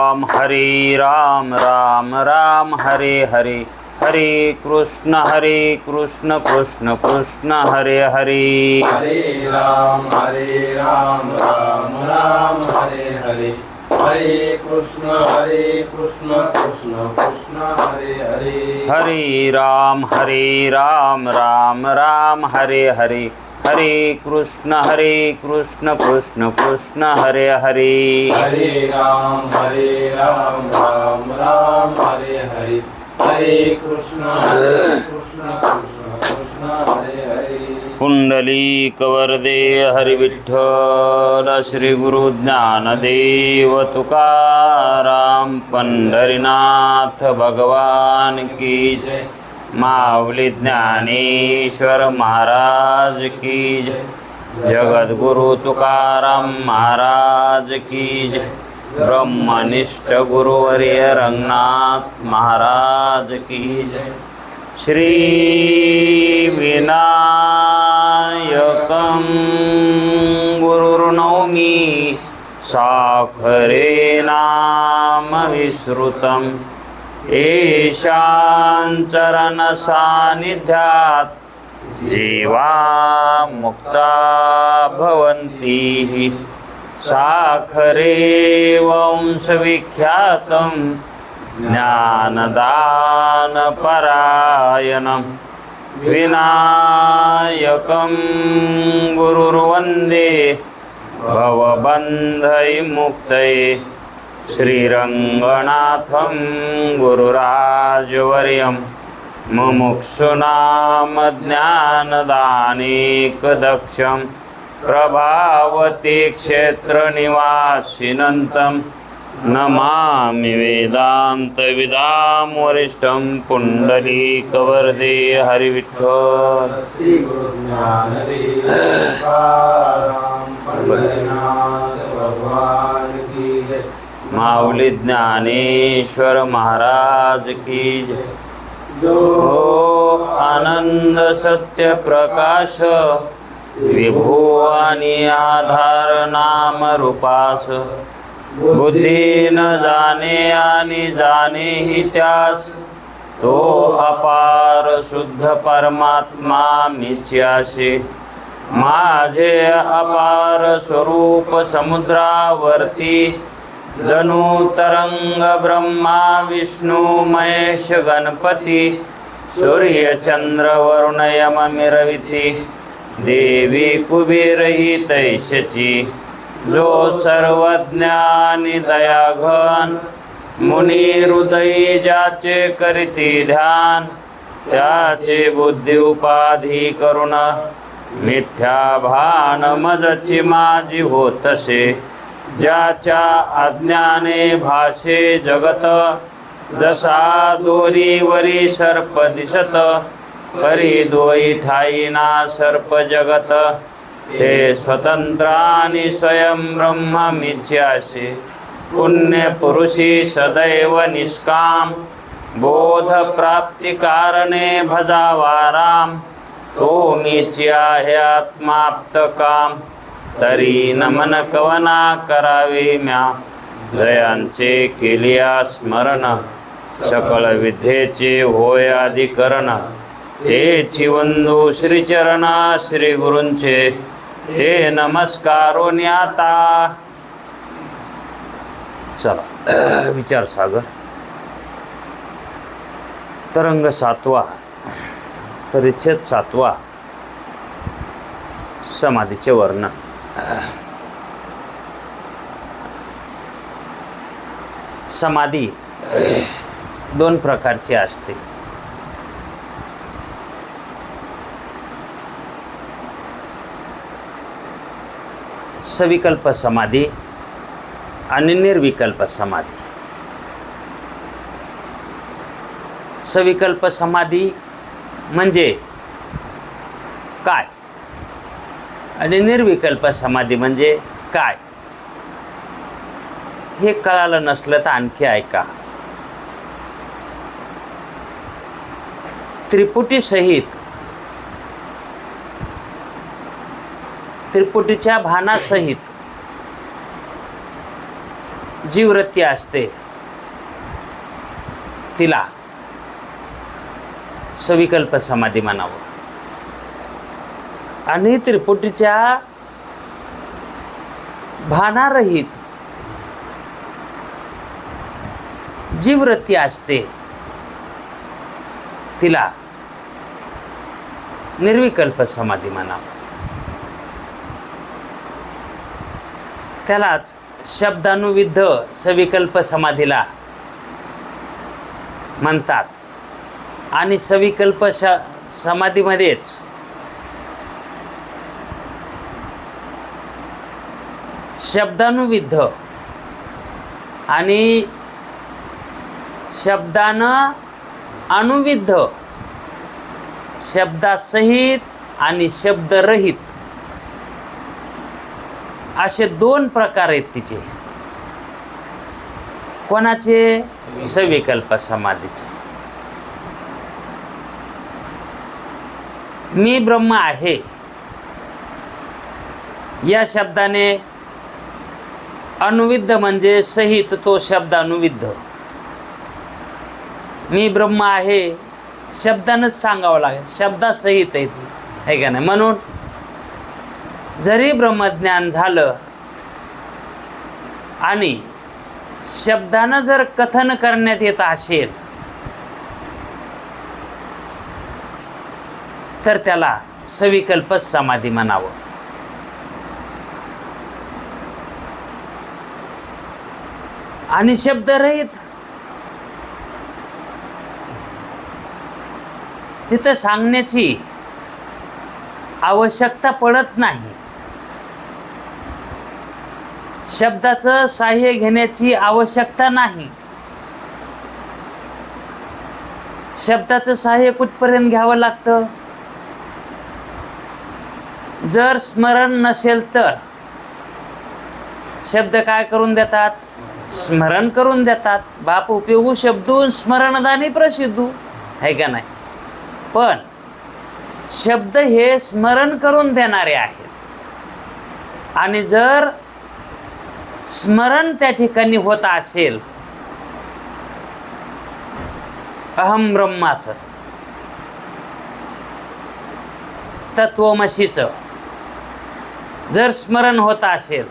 राम राम राम हरे हरे, हरे कृष्ण कृष्ण कृष्ण हरे हरे। हरे राम राम राम हरे हरे, हरे कृष्ण कृष्ण कृष्ण हरे हरे। हरे राम राम राम हरे हरे, हरे कृष्ण कृष्ण कृष्ण हरे हरे। हरे राम राम हरे हरे, हरे कृष्ण कृष्ण कृष्ण हरे हरे। पुंडलीक वरदे हरि विठ्ठल, श्री गुरु ज्ञानदेव तुकाराम, पंढरीनाथ भगवान की जय। माऊली ज्ञानेश्वर महाराज की जय। जगद्गुरु तुकाराम महाराज की जय। ब्रह्मनिष्ठ गुरुवर्य रंगनाथ महाराज की जय। श्री विनायकं गुरुर्नौमि साखरे नाम विश्रुतं, येषां चरण सान्निध्यात् जीवा मुक्ता भवन्ति। साखरे वंशविख्यातं ज्ञानदानपरायणं, विनायकं गुरुर्वन्दे भवबन्धविमुक्तये। श्रीरङ्गनाथं गुरुराजवर्यं मुमुक्षूणां ज्ञानदानेकदक्षं, प्रभावती क्षेत्रनिवासिनं नमामि वेदान्तविदां वरिष्ठं। पुण्डलीकवरदे हरिविठ्ठल। श्री गुरु ज्ञानदेव तुकाराम, पंढरीनाथ भगवान की जय। माऊली ज्ञानेश्वर महाराज की जय। जो आनंद सत्य प्रकाश, विभू आणि आधार नाम रूपास, बुद्धी न जाणे आणि जाणे ही त्यास, तो अपार शुद्ध परमात्मा मीच्याशी। माझे अपार स्वरूप समुद्रावरती, जणू तरंग ब्रह्मा विष्णू महेश गणपती, सूर्य चंद्र वरुण यम मिरविती, देवी कुबेर ही तैशची। जो सर्वज्ञानी दयाघन, मुनी हृदयी ज्याचे करीती ध्यान, त्याचे बुद्धी उपाधी करुण, मिथ्या भान मजची माझी होतसे। ज्याच्या अज्ञाने भाषे जगत, जसा दोरीवरी सर्प दिसत, परी दोई ठाईना सर्प जगत, हे स्वतंत्र आणि स्वयं ब्रह्म मिथ्याशी। पुण्य पुरुषी सदैव निष्काम, बोध प्राप्ती कारणे भजावा राम। तो मिथ्या हे आत्माप्त काम, तरी नमन कवना करावे म्या। जयांचे केलिया स्मरण, सकळ विद्येचे होय अधिकरण, तेची वंदू श्रीचरण श्री गुरूंचे, हे नमस्कारो आता। चला विचार सागर तरंग 7वा, परिच्छेद 7वा, समाधीचे वर्णन। समाधी 2 प्रकारची असते। सविकल्प समाधी आणि निर्विकल्प समाधी। सविकल्प समाधी म्हणजे काय आणि निर्विकल्प समाधी म्हणजे काय, हे कळालं नसलं तर आणखी ऐका। त्रिपुटी सहित, त्रिपुटीच्या भानासहित जी वृत्ती असते तिला सविकल्प समाधी म्हणावं. आणि त्रिपुटीच्या भानारहित जी वृत्ती असते तिला निर्विकल्प समाधी म्हणावं. त्यालाच शब्दानुविद्ध सविकल्प समाधीला म्हणतात. आणि सविकल्प समाधीमध्येच शब्दानुविद्ध आणि शब्दानं अनुविद्ध, शब्दासहित आणि शब्दरहित असे दोन प्रकार आहेत तिचे. कोणाचे? सविकल्प समाधीचे. मी ब्रह्म आहे या शब्दाने अनुविद्ध म्हणजे सहित तो शब्द अनुविद्ध. मी ब्रह्म आहे शब्दानंच सांगावं लागेल, शब्दासहित आहे ती, आहे का नाही. म्हणून जरी ब्रह्मज्ञान झालं आणि शब्दानं जर कथन करण्यात येत असेल तर त्याला सविकल्प समाधी म्हणावं. आणि शब्दरहित तिथं सांगण्याची आवश्यकता पडत नाही. शब्दाचं साह्य घेण्याची आवश्यकता नाही. शब्दाचं साह्य कुठपर्यंत घ्यावं लागतं? जर स्मरण नसेल तर शब्द काय करून देतात? स्मरण करून देतात. बाप उपयोगू शब्दून स्मरणदानी प्रसिद्धू, आहे का नाही. पण शब्द हे स्मरण करून देणारे आहेत. आणि जर स्मरण त्या ठिकाणी होत असेल अहम ब्रह्माचं, तत्वमसीचं जर स्मरण होत असेल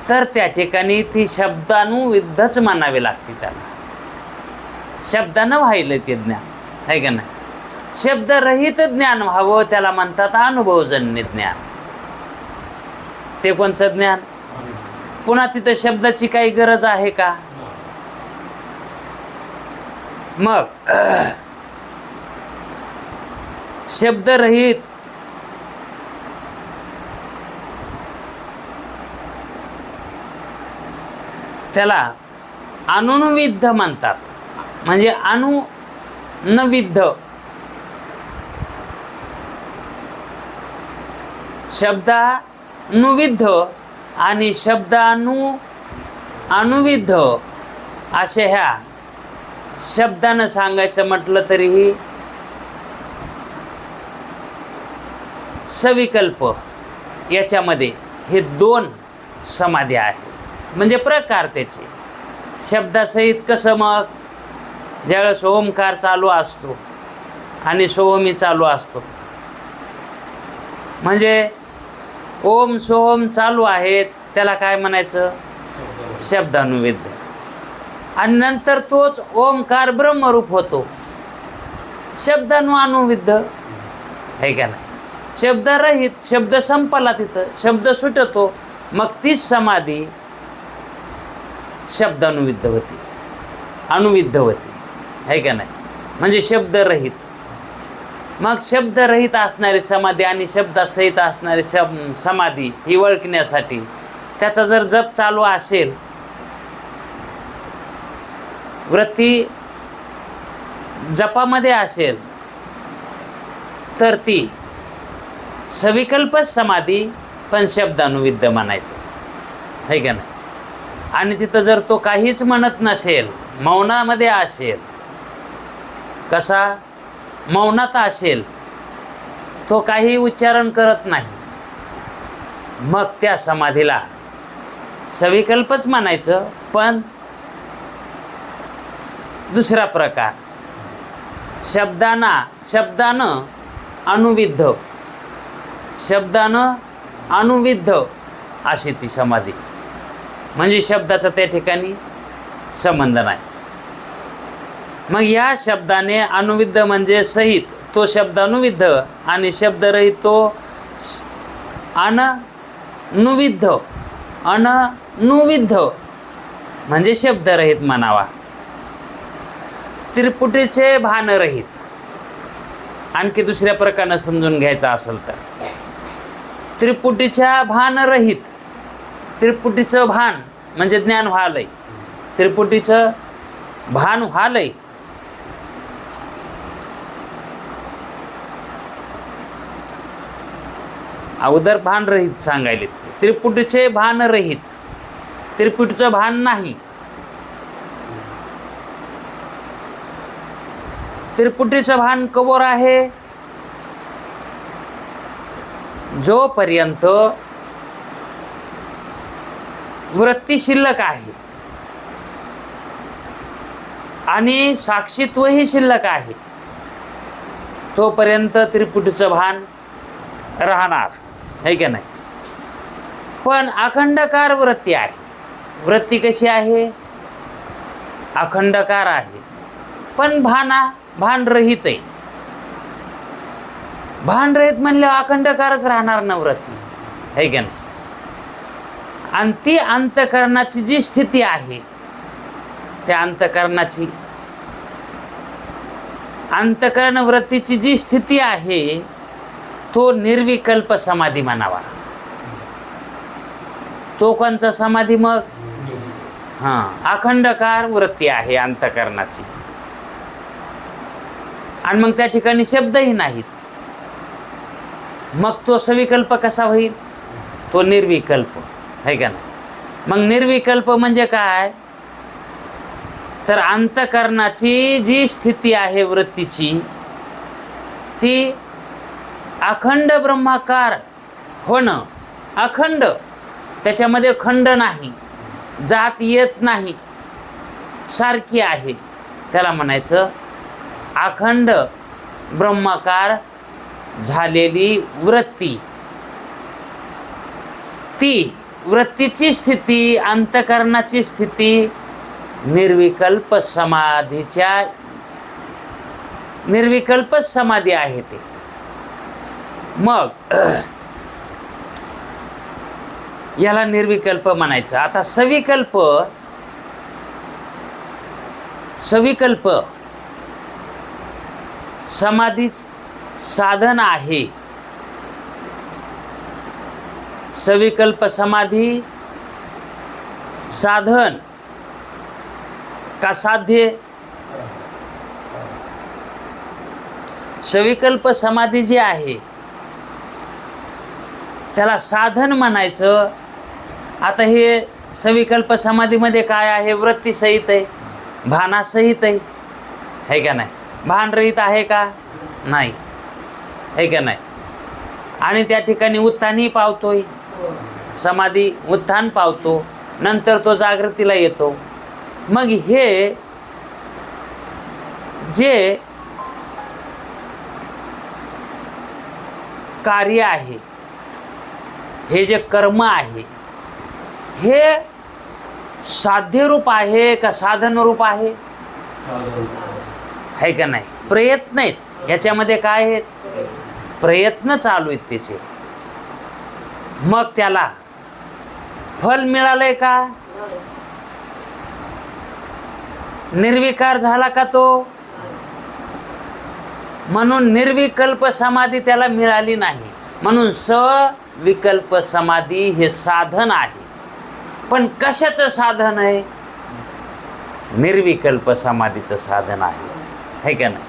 तर त्या ठिकाणी ती शब्दानुविद्धच म्हणावी लागते. त्याला शब्दानं व्हायलं ते ज्ञान, आहे का नाही. शब्दरहित ज्ञान व्हावं त्याला म्हणतात अनुभवजन्य ज्ञान. ते कोणचं ज्ञान? पुन्हा तिथं शब्दाची काही गरज आहे का? मग शब्दरहित त्याला अनुविद्ध म्हणतात. म्हणजे अनुविद्ध शब्दानुविद्ध आणि अनुविद्ध असे ह्या शब्दानं सांगायचं म्हटलं तरीही सविकल्प याच्यामध्ये हे दोन समाधी आहेत. म्हणजे प्रकार त्याचे शब्दासहित कसं? मग ज्यावेळेस ओमकार चालू असतो आणि सोहमी चालू असतो म्हणजे ओम सोहम चालू आहेत त्याला काय म्हणायचं? शब्दानुविद्ध. आणि नंतर तोच ओमकार ब्रह्मरूप होतो, शब्दानुविद्ध, आहे का नाही. शब्दरहित शब्द संपला, तिथं शब्द सुटतो, मग तीच समाधी शब्दानुविद्ध होती, अनुविद्ध होती, आहे का नाही. म्हणजे शब्दरहित. मग शब्दरहित असणारी समाधी आणि शब्दासहित असणारी समाधी ही ओळखण्यासाठी त्याचा जर जप चालू असेल, वृत्ती जपामध्ये असेल तर ती सविकल्प समाधी पण शब्दानुविद्ध म्हणायचं, आहे का नाही. आणि तिथं जर तो काहीच म्हणत नसेल, मौनामध्ये असेल, कसा? मौनात असेल, तो काही उच्चारण करत नाही, मग त्या समाधीला सविकल्पच म्हणायचं, पण दुसरा प्रकार शब्दानं अनुविद्ध अशी ती समाधी, म्हणजे शब्दाचा त्या ठिकाणी संबंध नाही. मग या शब्दाने अनुविद्ध म्हणजे सहित, तो शब्द अनुविद्ध, आणि शब्दरहित तो अनुविद्ध म्हणजे शब्दरहित म्हणावा. त्रिपुटीचे भानरहित, आणखी दुसऱ्या प्रकारानं समजून घ्यायचा असेल तर त्रिपुटीच्या भानरहित, त्रिपुटीचं भान म्हणजे ज्ञान व्हालंय, त्रिपुटीचं भान व्हालंय, अगोदर भानरहित सांगायले, त्रिपुटीचे भानरहित, त्रिपुटीचं भान नाही. त्रिपुटीचं भान कवर आहे? जोपर्यंत वृत्ती शिल्लक आहे आणि साक्षीत्वही शिल्लक आहे, तोपर्यंत त्रिपुटीचं भान राहणार, है की नाही. पण अखंडकार वृत्ती आहे. वृत्ती कशी आहे? अखंडकार आहे, पण भानरहित आहे. भानरहित म्हणल्यावर अखंडकारच राहणार ना वृत्ती, है की नाही. आणि ती अंतःकरणाची जी स्थिती आहे, त्या अंतःकरण वृत्तीची जी स्थिती आहे, तो निर्विकल्प समाधी म्हणावा. तो कोणचा समाधी? मग अखंडकार वृत्ती आहे अंतःकरणाची, आणि मग त्या ठिकाणी शब्दही नाहीत. मग तो सविकल्प कसा होईल? तो निर्विकल्प, है का नाही. मग निर्विकल्प म्हणजे काय? तर अंतःकरणाची जी स्थिती आहे वृत्तीची, ती अखंड ब्रह्माकार होणं, अखंड, त्याच्यामध्ये खंड नाही, जात येत नाही, सारखी आहे, त्याला म्हणायचं अखंड ब्रह्माकार झालेली वृत्ती. ती वृत्तीची स्थिती, अंतःकरणाची स्थिती निर्विकल्प समाधी आहे ते. मग याला निर्विकल्प म्हणायचं. आता सविकल्प समाधीच साधन आहे. सविकल्प समाधी साधन का साध्य? सविकल्प समाधी जी आहे त्याला साधन म्हणायचं. आता हे सविकल्प समाधीमध्ये काय आहे? वृत्तीसहित आहे, भानासहित आहे, है का नाही. भानरहित आहे का? नाही, है का नाही. आणि त्या ठिकाणी उत्थानही पावतोय, समाधी उत्थान पावतो, नंतर तो जागृतीला येतो. मग हे जे कार्य आहे, हे जे कर्म आहे, हे साध्य रूप आहे का साधन रूप आहे? है का नाही. प्रयत्न आहेत ह्याच्यामध्ये. काय आहेत? प्रयत्न चालू आहेत त्याचे. मग त्याला फल मिळालंय का? निर्विकार झाला का तो? म्हणून निर्विकल्प समाधी त्याला मिळाली नाही. म्हणून सविकल्प समाधी हे साधन आहे. पण कशाचं साधन आहे? निर्विकल्प समाधीचं साधन आहे, है का नाही.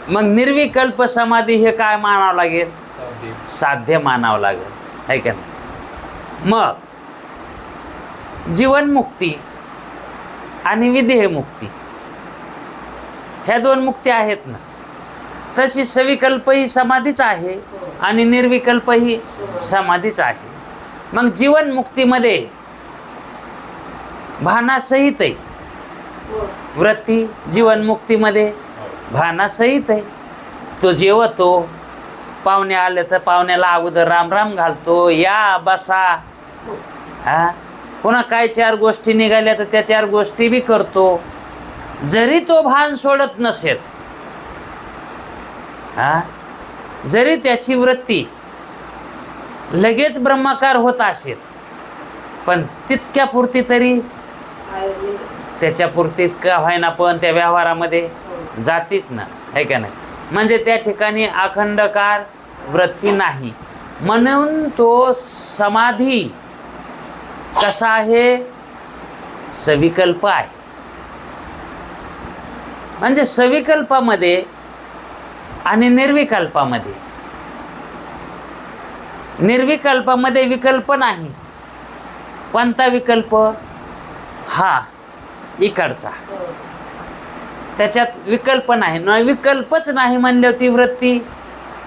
मग निर्विकल्प समाधी हे काय मानावं लागेल? साध्य मानावं लागेल, है का नाही. मग जीवनमुक्ती आणि विदेह मुक्ती ह्या दोन मुक्ती आहेत ना. तशी सविकल्प ही समाधीच आहे आणि निर्विकल्प ही समाधीच आहे. मग जीवनमुक्तीमध्ये भानासहित आहे वृत्ती, जीवनमुक्तीमध्ये भानासहित आहे. तो जेवतो, पाहुणे आले तर पाहुण्याला अगोदर राम राम घालतो, या बसा, हा पुन्हा काय 4 गोष्टी निघाल्या तर त्या 4 गोष्टी बी करतो, जरी तो भान सोडत नसेल. हा जरी त्याची वृत्ती लगेच ब्रह्माकार होत असेल, पण तितक्यापुरती तरी त्याच्यापुरती का व्हायना पण त्या व्यवहारामध्ये जातीच ना, आहे का नाही. म्हणजे त्या ठिकाणी अखंडकार वृत्ती नाही. म्हणून तो समाधी कसा आहे, सविकल्प आहे. म्हणजे सविकल्पामध्ये आणि निर्विकल्पामध्ये, निर्विकल्पामध्ये विकल्प नाही. कोणता विकल्प, हा इकडचा, त्याच्यात विकल्प नाही. न विकल्पच नाही म्हणल्यावर ती वृत्ती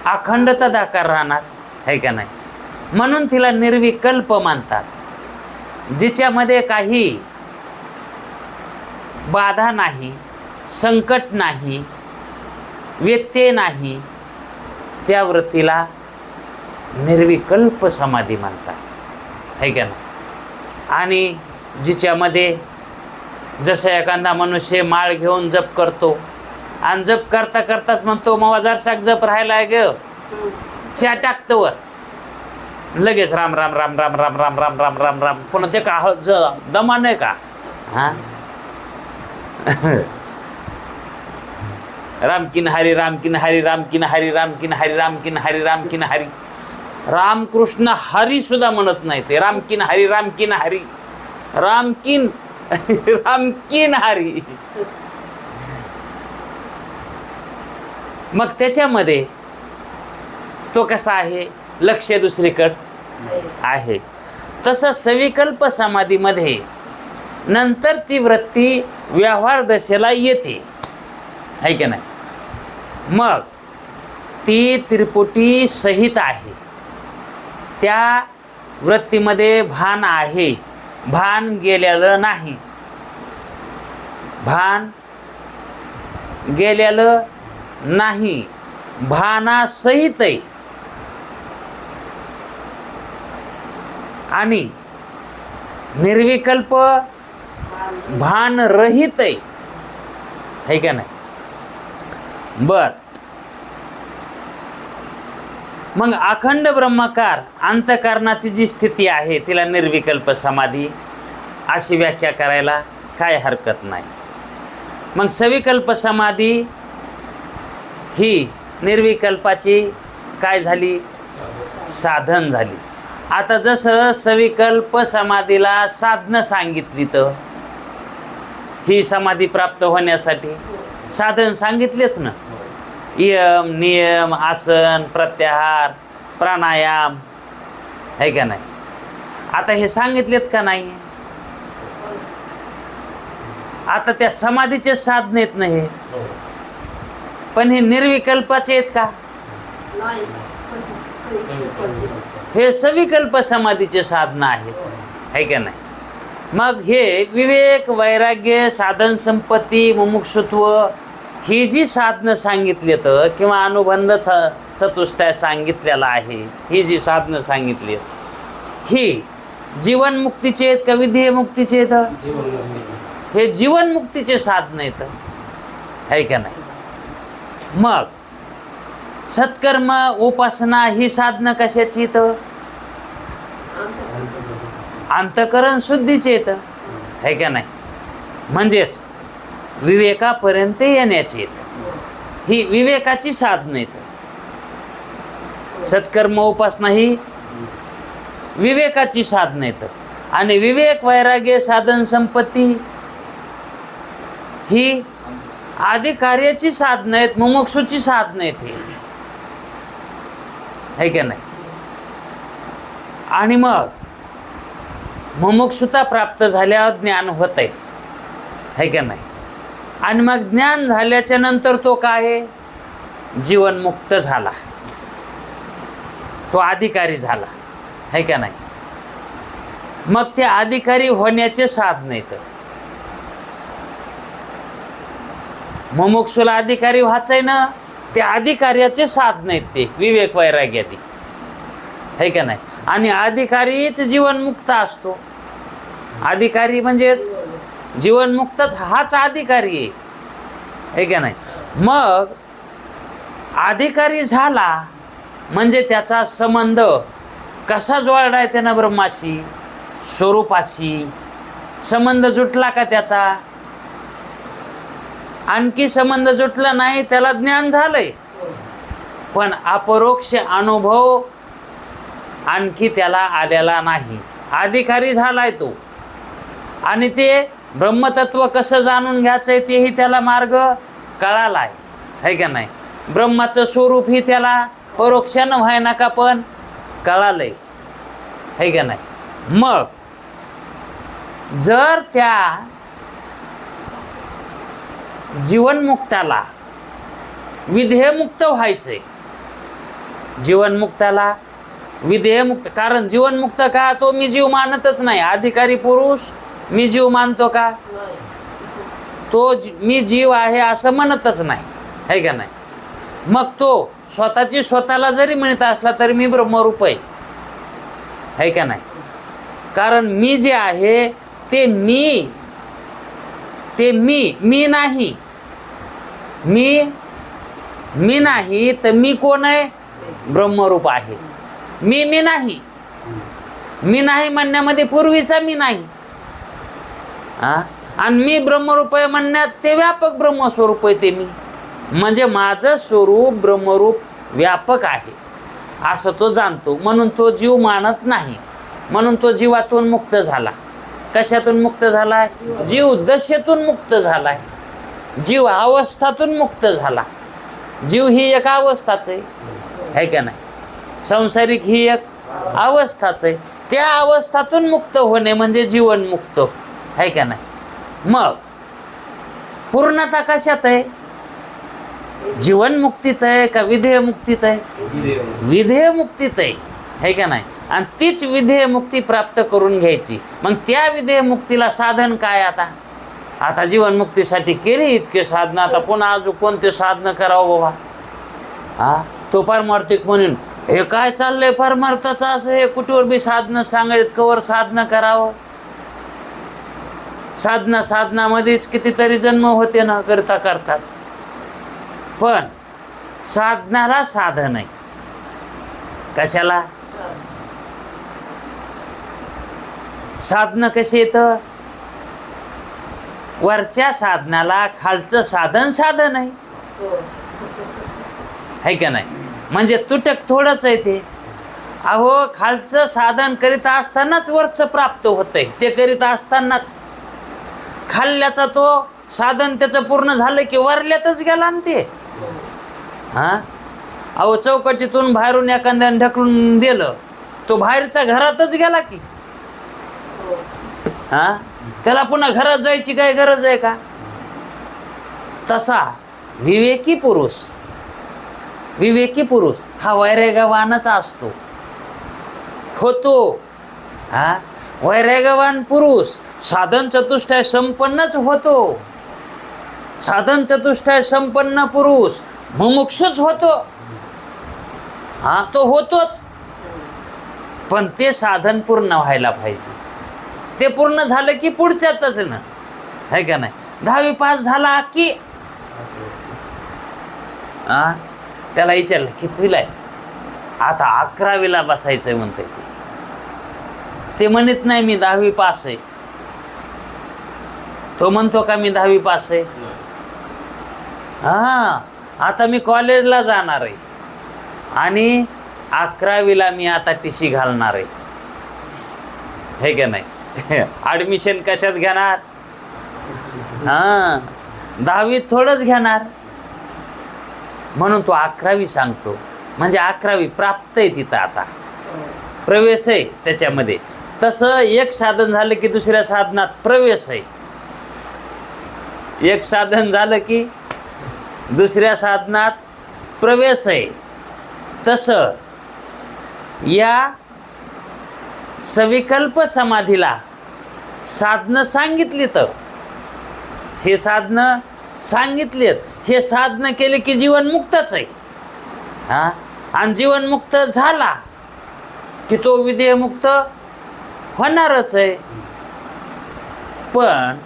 अखंडता दाकार राहणार, आहे का नाही. म्हणून तिला निर्विकल्प मानतात. जिच्यामध्ये काही बाधा नाही, संकट नाही, व्यत्यय नाही, त्या वृत्तीला निर्विकल्प समाधी म्हणतात, आहे का नाही. आणि जिच्यामध्ये जसं एखादा मनुष्य माळ घेऊन जप करतो आणि जप करता करताच म्हणतो मग जरसाक जप राहायला ग, च्या टाकतं वर, लगेच राम राम राम राम राम राम राम राम राम राम, पुन्हा ते का दमा नाही का. हा राम किन हरी, राम किन हरी, राम किन हरी, राम किन हरी, राम किन हरी, राम किन हरी. रामकृष्ण हरी सुद्धा म्हणत नाही ते, राम किन हरी, राम किन हरी, राम किन राम किन हरी. मग त्याच्यामध्ये तो कसा आहे, लक्ष दुसरीकडे आहे. तसं सविकल्प समाधीमध्ये नंतर ती वृत्ती व्यवहार दशेला येते, आहे की नाही. मग ती त्रिपुटी सहित आहे. त्या वृत्तीमध्ये भान आहे, भान गेलेलं नाही, भान गेलेलं नाही, भानासहित आहे. आणि निर्विकल्प भान रहित आहे का नाही. बर, मग अखंड ब्रह्माकार अंतःकरणाची जी स्थिती आहे तिला निर्विकल्प समाधी अशी व्याख्या करायला काय हरकत नाही. मग सविकल्प समाधी ही निर्विकल्पाची काय झाली, साधन झाली. आता जसं सविकल्प समाधीला साधनं सांगितली तर ही समाधी प्राप्त होण्यासाठी साधन सांगितलेच ना, यम नियम आसन प्रत्याहार प्राणायाम, आहे का नाही. आता हे सांगितलेत का नाही. आता त्या समाधीचे साधन आहेत ना हे, पण हे निर्विकल्पाचे आहेत का, हे सविकल्प समाधीचे साधन आहेत, आहे का नाही. मग हे विवेक वैराग्य साधन संपत्ती मुमुक्षुत्व ही जी साधनं सांगितलीत किंवा अनुबंध चतुष्टय सांगितलेला आहे, ही जी साधनं सांगितली ही जीवनमुक्तीचे आहेत का विधेयमुक्तीचे आहेत, हे जीवनमुक्तीचे साधन आहेत, आहे का नाही. मग सत्कर्म उपासना ही साधनं कशाची तर अंतःकरण शुद्धीचे येतं, आहे का नाही. म्हणजेच विवेकापर्यंत येण्याची येतं, ही विवेकाची साधनं येतं. सत्कर्म उपासना ही विवेकाची साधनं येतं. आणि विवेक वैराग्य साधन संपत्ती ही आदी कार्याची साधनं आहेत, मुमुक्षुची साधनं आहेत, ही आहे का नाही. आणि मग मुमुक्षुता प्राप्त झाल्यावर ज्ञान होत आहे का नाही. आणि मग ज्ञान झाल्याच्या नंतर तो काय आहे, जीवनमुक्त झाला, तो अधिकारी झाला, आहे का नाही. मग ते अधिकारी होण्याचे साधन आहेत. मुमुक्षुला अधिकारी व्हायचंय ना, ते अधिकार्याचे साधन आहेत ते विवेक वैराग्यादी, है का नाही. आणि अधिकारीच जीवनमुक्त असतो. अधिकारी म्हणजेच जीवनमुक्तच हाच अधिकारी आहे, है का नाही. मग अधिकारी झाला म्हणजे त्याचा संबंध कसा जोडलाय त्यानं ब्रह्माशी, स्वरूपाशी संबंध जुटला का त्याचा. आणखी संबंध जुटला नाही, त्याला ज्ञान झालंय, पण अपरोक्ष अनुभव आणखी त्याला आलेला नाही. अधिकारी झालाय तो, आणि ते ब्रह्मतत्व कसं जाणून घ्यायचंय तेही त्याला मार्ग कळालाय, है का नाही. ब्रह्माचं स्वरूप ही त्याला परोक्षानं व्हायना का पण कळालंय, है का नाही. मग जर त्या जीवनमुक्ताला विधेयमुक्त व्हायचंय, जीवनमुक्ताला विधेयमुक्त, कारण जीवनमुक्त का तो मी जीव मानतच नाही. अधिकारी पुरुष मी जीव मानतो का, तो मी जीव आहे असं म्हणतच नाही, है का नाही. मग तो स्वतःची स्वतःला जरी म्हणत असला तरी मी ब्रह्मरूप आहे का नाही. कारण मी जे आहे ते मी नाही. मी नाही तर मी कोण आहे, ब्रह्मरूप आहे. मी नाही म्हणण्यामध्ये पूर्वीचा मी नाही, आणि मी ब्रह्मरूप आहे म्हणण्यात ते व्यापक ब्रह्मस्वरूप आहे ते मी. म्हणजे माझं स्वरूप ब्रह्मरूप व्यापक आहे असं तो जाणतो, म्हणून तो जीव मानत नाही. म्हणून तो जीवातून मुक्त झाला. कशातून मुक्त झालाय, जीव दशेतून मुक्त झालाय, जीव अवस्थातून मुक्त झाला. जीव ही एक अवस्थाच आहे का नाही. संसारिक ही एक अवस्थाच आहे. त्या अवस्थातून मुक्त होणे म्हणजे जीवनमुक्त, आहे का नाही. मग पूर्णता कशात आहे, जीवनमुक्तीत आहे का विधेयमुक्तीत आहे, विधेयमुक्तीत आहे का नाही. आणि तीच विधेयमुक्ती प्राप्त करून घ्यायची. मग त्या विधेयमुक्तीला साधन काय, आता जीवनमुक्तीसाठी केली इतके साधन, आता पुन्हा अजून कोणते साधन करावं बाबा. तो परमार्थिक म्हणून हे काय चाललंय परमार्थाचं, असं हे कुठवर बी साधनं सांगत कवर साधनं करावं. साधनामध्येच कितीतरी जन्म होते ना करता करताच. पण साधनाला साधन आहे. कशाला साधन कसे येतं, वरच्या साधनाला खालचं साधन आहे का नाही. म्हणजे तुटक थोडंच आहे ते. अहो खालचं साधन करीत असतानाच वरचं प्राप्त होतंय, ते करीत असतानाच. खाल्ल्याचा तो साधन त्याचं पूर्ण झालं की वरल्यातच गेला ना ते. अहो चौकटीतून बाहेरून एखाद्याने ढकलून दिलं, तो बाहेरच्या घरातच गेला की. त्याला पुन्हा घरात जायची काय गरज आहे का. तसा विवेकी पुरुष हा वैराग्यवानच असतो, होतो. वैराग्यवान पुरुष साधन चतुष्टय संपन्नच होतो. साधन चतुष्टय संपन्न पुरुष मुमुक्षुच होतो. तो होतोच, पण ते साधन पूर्ण व्हायला पाहिजे. ते पूर्ण झालं की पुढच्यातच ना, है का नाही. 10वी पास झाला की त्याला विचारलं कितवीला आहे, आता 11वीला बसायचंय म्हणते. ते म्हणत नाही मी 10वी पास आहे. तो म्हणतो का मी 10वी पास आहे. आता मी कॉलेजला जाणार आहे आणि 11वीला मी आता टीसी घालणार आहे, हे का नाही. ॲडमिशन कशात घेणार, 10वीत थोडंच घेणार. म्हणून तो 11वी सांगतो. म्हणजे 11वी प्राप्त आहे तिथं, आता प्रवेश आहे त्याच्यामध्ये. तसं एक साधन झालं की दुसऱ्या साधनात प्रवेश आहे. एक साधन झालं की दुसऱ्या साधनात प्रवेश आहे. तसं या सविकल्प समाधीला साधनं सांगितली, तर हे साधनं सांगितलेत, हे साधनं केले की जीवनमुक्तच आहे. हा, आणि जीवनमुक्त झाला की तो विधेयमुक्त होणारच आहे. पण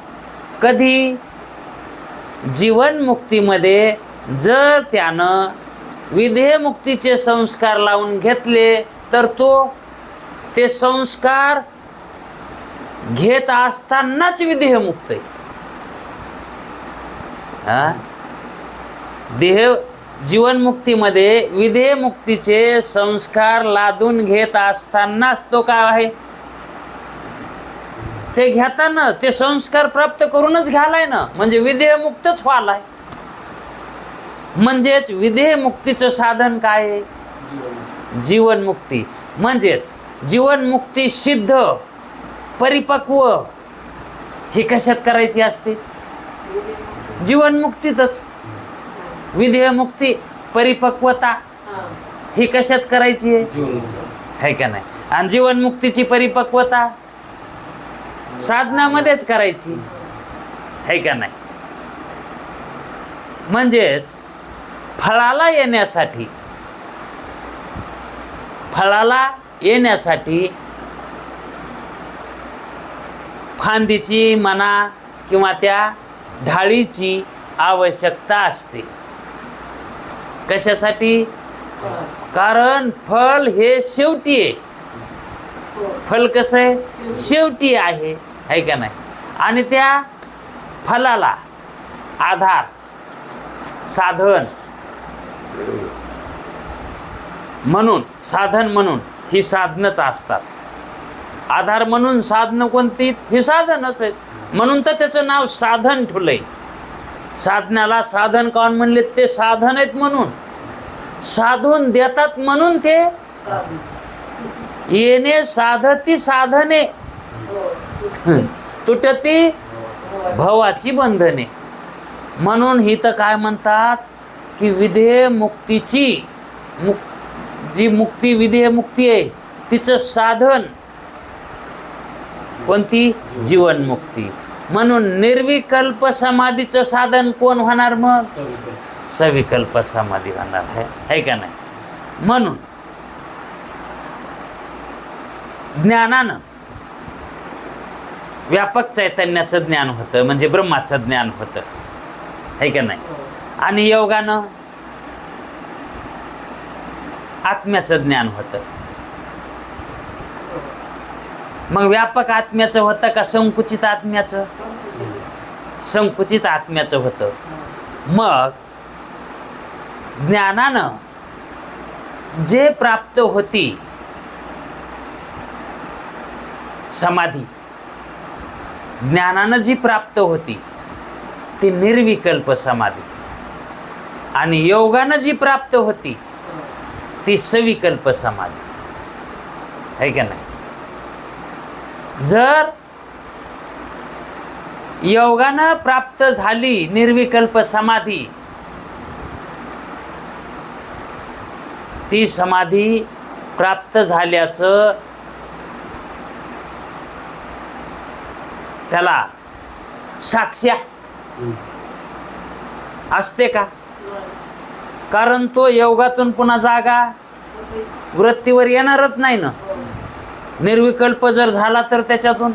कधी जीवनमुक्तीमध्ये जर त्यानं विधेयमुक्तीचे संस्कार लावून घेतले तर तो ते संस्कार घेत असतानाच विधेयमुक्त आहे. हा, जीवनमुक्तीमध्ये विधेयमुक्तीचे संस्कार लादून घेत असतानाच तो काय आहे, ते घेताना ते संस्कार प्राप्त करूनच घ्यालाय ना, म्हणजे विधेयमुक्तच व्हालाय. म्हणजेच विधेयमुक्तीचं साधन काय आहे, जीवनमुक्ती. म्हणजेच जीवनमुक्ती सिद्ध परिपक्व हे कशात करायची असते, जीवनमुक्तीतच. विधेयमुक्ती परिपक्वता ही कशात करायची आहे का नाही. आणि जीवनमुक्तीची परिपक्वता साधनामध्येच करायची आहे का नाही. म्हणजेच फळाला येण्यासाठी फांदीची म्हणा किंवा त्या ढाळीची आवश्यकता असते. कशासाठी, कारण फळ हे शेवटी आहे. फळ कसं आहे, शेवटी आहे का नाही. आणि त्या फलाला आधार साधन म्हणून ही साधनच असतात. आधार म्हणून साधनं कोणती, ही साधनच आहेत. म्हणून तर त्याचं नाव साधन ठेवलंय. साधनाला साधन कोण म्हणले, ते साधन आहेत म्हणून, साधून देतात म्हणून ते येणे साधती साधने तुटती भवाची बंधने. म्हणून ही तर काय म्हणतात की विधेयमुक्तीची जी मुक्ती विधेयमुक्ती आहे तिचं साधन कोणती, जीवनमुक्ती. म्हणून निर्विकल्प समाधीचं साधन कोण होणार, मग सविकल्प समाधी होणार आहे का नाही. म्हणून ज्ञानानं व्यापक चैतन्याचं ज्ञान होतं, म्हणजे ब्रह्माचं ज्ञान होतं आहे का नाही. आणि योगानं आत्म्याचं ज्ञान होतं. मग व्यापक आत्म्याचं होतं का संकुचित आत्म्याचं, संकुचित आत्म्याचं होतं. मग ज्ञानानं जे प्राप्त होती समाधी, ज्ञानानं जी प्राप्त होती ती निर्विकल्प समाधी, आणि योगानं जी प्राप्त होती ती सविकल्प समाधी आहे का नाही. जर योगानं प्राप्त झाली निर्विकल्प समाधी, ती समाधी प्राप्त झाल्याचं त्याला साक्ष्या असते का, कारण तो योगातून पुन्हा जागा वृत्तीवर येणारच नाही ना. निर्विकल्प जर झाला तर त्याच्यातून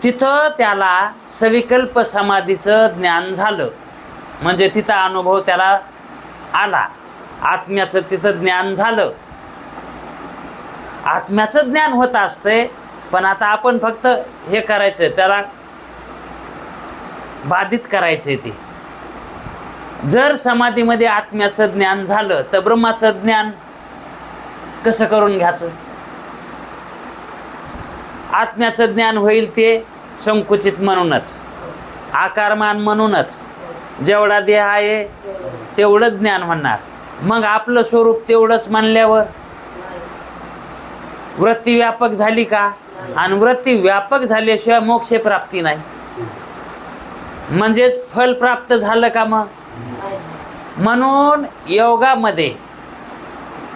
तिथं त्याला सविकल्प समाधीचं ज्ञान झालं, म्हणजे तिथं अनुभव त्याला आला, आत्म्याचं तिथं ज्ञान झालं. आत्म्याचं ज्ञान होत असतंय, पण आता आपण फक्त हे करायचं, त्याला बाधित करायचंय. ते जर समाधीमध्ये आत्म्याचं ज्ञान झालं तर ब्रह्माचं ज्ञान कसं करून घ्यायचं. आत्म्याचं ज्ञान होईल ते संकुचित म्हणूनच, आकारमान म्हणूनच. जेवढा देह आहे तेवढंच ज्ञान होणार. मग आपलं स्वरूप तेवढंच मानल्यावर वृत्ती व्यापक झाली का, आणि वृत्ती व्यापक झाल्याशिवाय मोक्ष प्राप्ती नाही. म्हणजेच फल प्राप्त झालं का मग. म्हणून योगामध्ये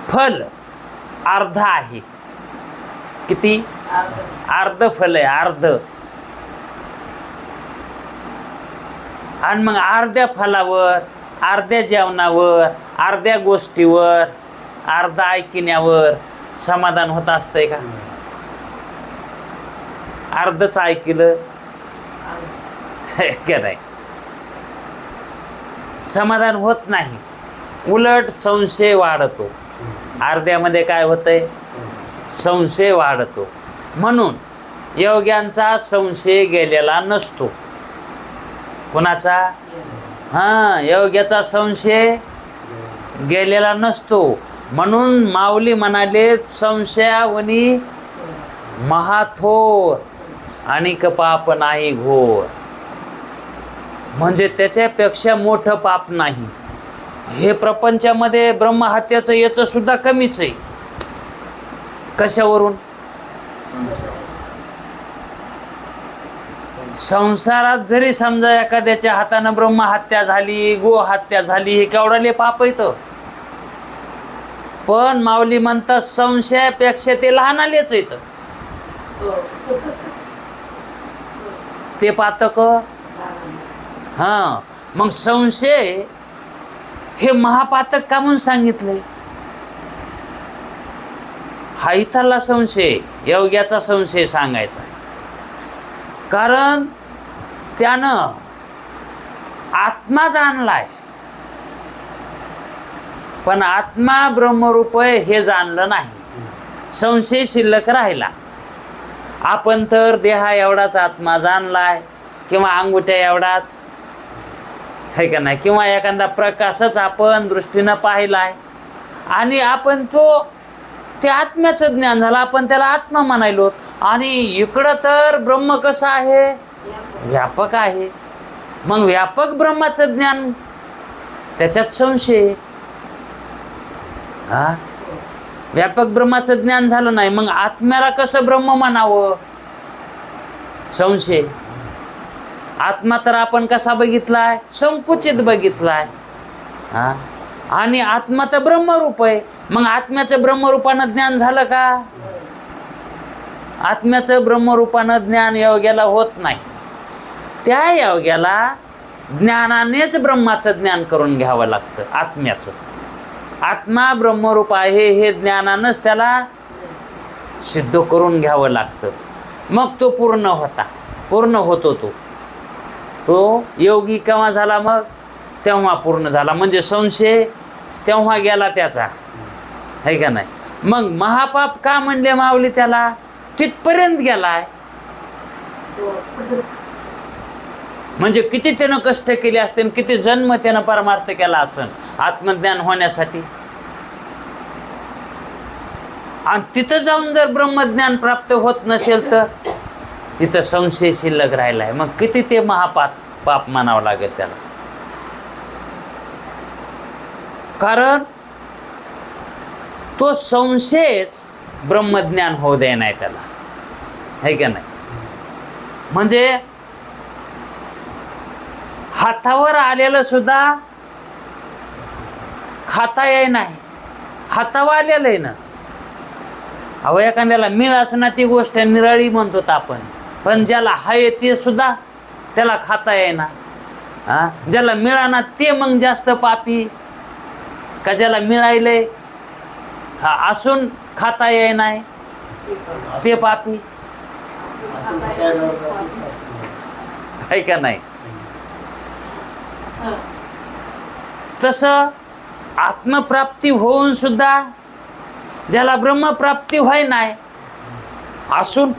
फल अर्धा आहे किती? अर्ध फल आहे, अर्ध. आणि मग अर्ध्या फलावर, अर्ध्या जेवणावर, अर्ध्या गोष्टीवर, अर्धा ऐकण्यावर समाधान होत असतंय का? अर्धच ऐकलं का नाही, समाधान होत नाही. उलट संशय वाढतो. अर्ध्यामध्ये काय होतंय? संशय वाढतो. म्हणून योग्यांचा संशय गेलेला नसतो. कोणाचा? योग्याचा संशय गेलेला नसतो. म्हणून माऊली म्हणाले, संशयावनी महाथोर आणि पाप नाही घोर. म्हणजे त्याच्यापेक्षा मोठं पाप नाही. हे प्रपंचामध्ये ब्रह्महत्याचं याचं सुद्धा कमीच आहे. कशावरून? संसारात जरी समजा एखाद्याच्या हातानं ब्रह्महत्या झाली, गोहत्या झाली, हे केवढाले पाप येतं. पण माऊली म्हणतात संशयापेक्षा ते लहान आलेच येतं. ते पातक. मग संशय हे महापातक का म्हणून सांगितलंय? हा इथला संशय, योग्याचा संशय सांगायचा आहे. कारण त्यानं आत्मा जाणलाय, पण आत्मा ब्रह्मरूप आहे हे जाणलं नाही. संशय शिल्लक राहिला. आपण तर देहा एवढाच आत्मा जाणलाय, किंवा अंगुठ्या एवढाच है का नाही, किंवा एखादा प्रकाशच आपण दृष्टीनं पाहिलाय, आणि आपण ते आत्म्याचं ज्ञान झालं, आपण त्याला आत्मा म्हणायलो. आणि इकडं तर ब्रह्म कसं आहे? व्यापक आहे. मग व्यापक ब्रह्माचं ज्ञान, त्याच्यात संशय. व्यापक ब्रह्माचं ज्ञान झालं नाही, मग आत्म्याला कसं ब्रह्म म्हणावं? संशय. आत्मा तर आपण कसा बघितलाय? संकुचित बघितलाय. आणि आत्मा तर ब्रह्मरूप आहे. मग आत्म्याचं ब्रह्मरूपानं ज्ञान झालं का? आत्म्याचं ब्रह्मरूपानं ज्ञान योग्याला होत नाही. त्या योग्याला ज्ञानानेच ब्रह्माचं ज्ञान करून घ्यावं लागतं. आत्म्याचं, आत्मा ब्रह्मरूप आहे हे ज्ञानानंच त्याला सिद्ध करून घ्यावं लागतं. मग तो पूर्ण होतो. तो योगी केव्हा झाला? मग तेव्हा पूर्ण झाला. म्हणजे संशय तेव्हा गेला त्याचा, है का नाही. मग महापाप का म्हणले माऊली त्याला? तिथपर्यंत गेलाय. म्हणजे किती त्यानं कष्ट केले असते, किती जन्म त्यानं परमार्थ केला असेल आत्मज्ञान होण्यासाठी. आणि तिथं जाऊन जर ब्रह्मज्ञान प्राप्त होत नसेल तर तिथं संशय शिल्लक राहिलाय. मग किती ते पाप मानावं लागेल त्याला. कारण तो संशयच ब्रह्मज्ञान होऊ दे नाही त्याला, है का नाही. म्हणजे हातावर आलेलं सुद्धा खाता येई नाही. हातावर आलेलं आहे ना. अहो एखाद्याला मिळाच ना ती गोष्ट निराळी म्हणतो आपण, पण ज्याला हाय ते सुद्धा त्याला खाता येईना. ज्याला मिळाना ते मग जास्त पापी का ज्याला मिळायलंय असून खाता येई नाही ते पापी, आहे का नाही. तसं आत्मप्राप्ती होऊन सुद्धा ज्याला ब्रह्मप्राप्ती व्हाय नाही असून,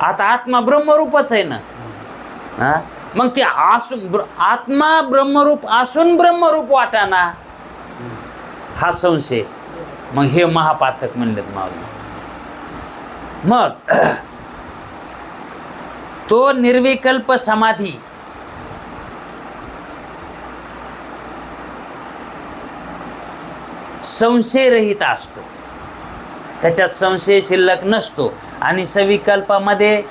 आता आत्मा ब्रह्मरूपच आहे ना. मग ते आत्मा ब्रह्मरूप असून ब्रह्मरूप वाटाना, हा संशय. मग हे महापातक म्हणलेत माऊली. मग तो निर्विकल्प समाधी संशयरहित असतो, त्याच्यात संशय शिल्लक नसतो. आणि सविकल्पामध्ये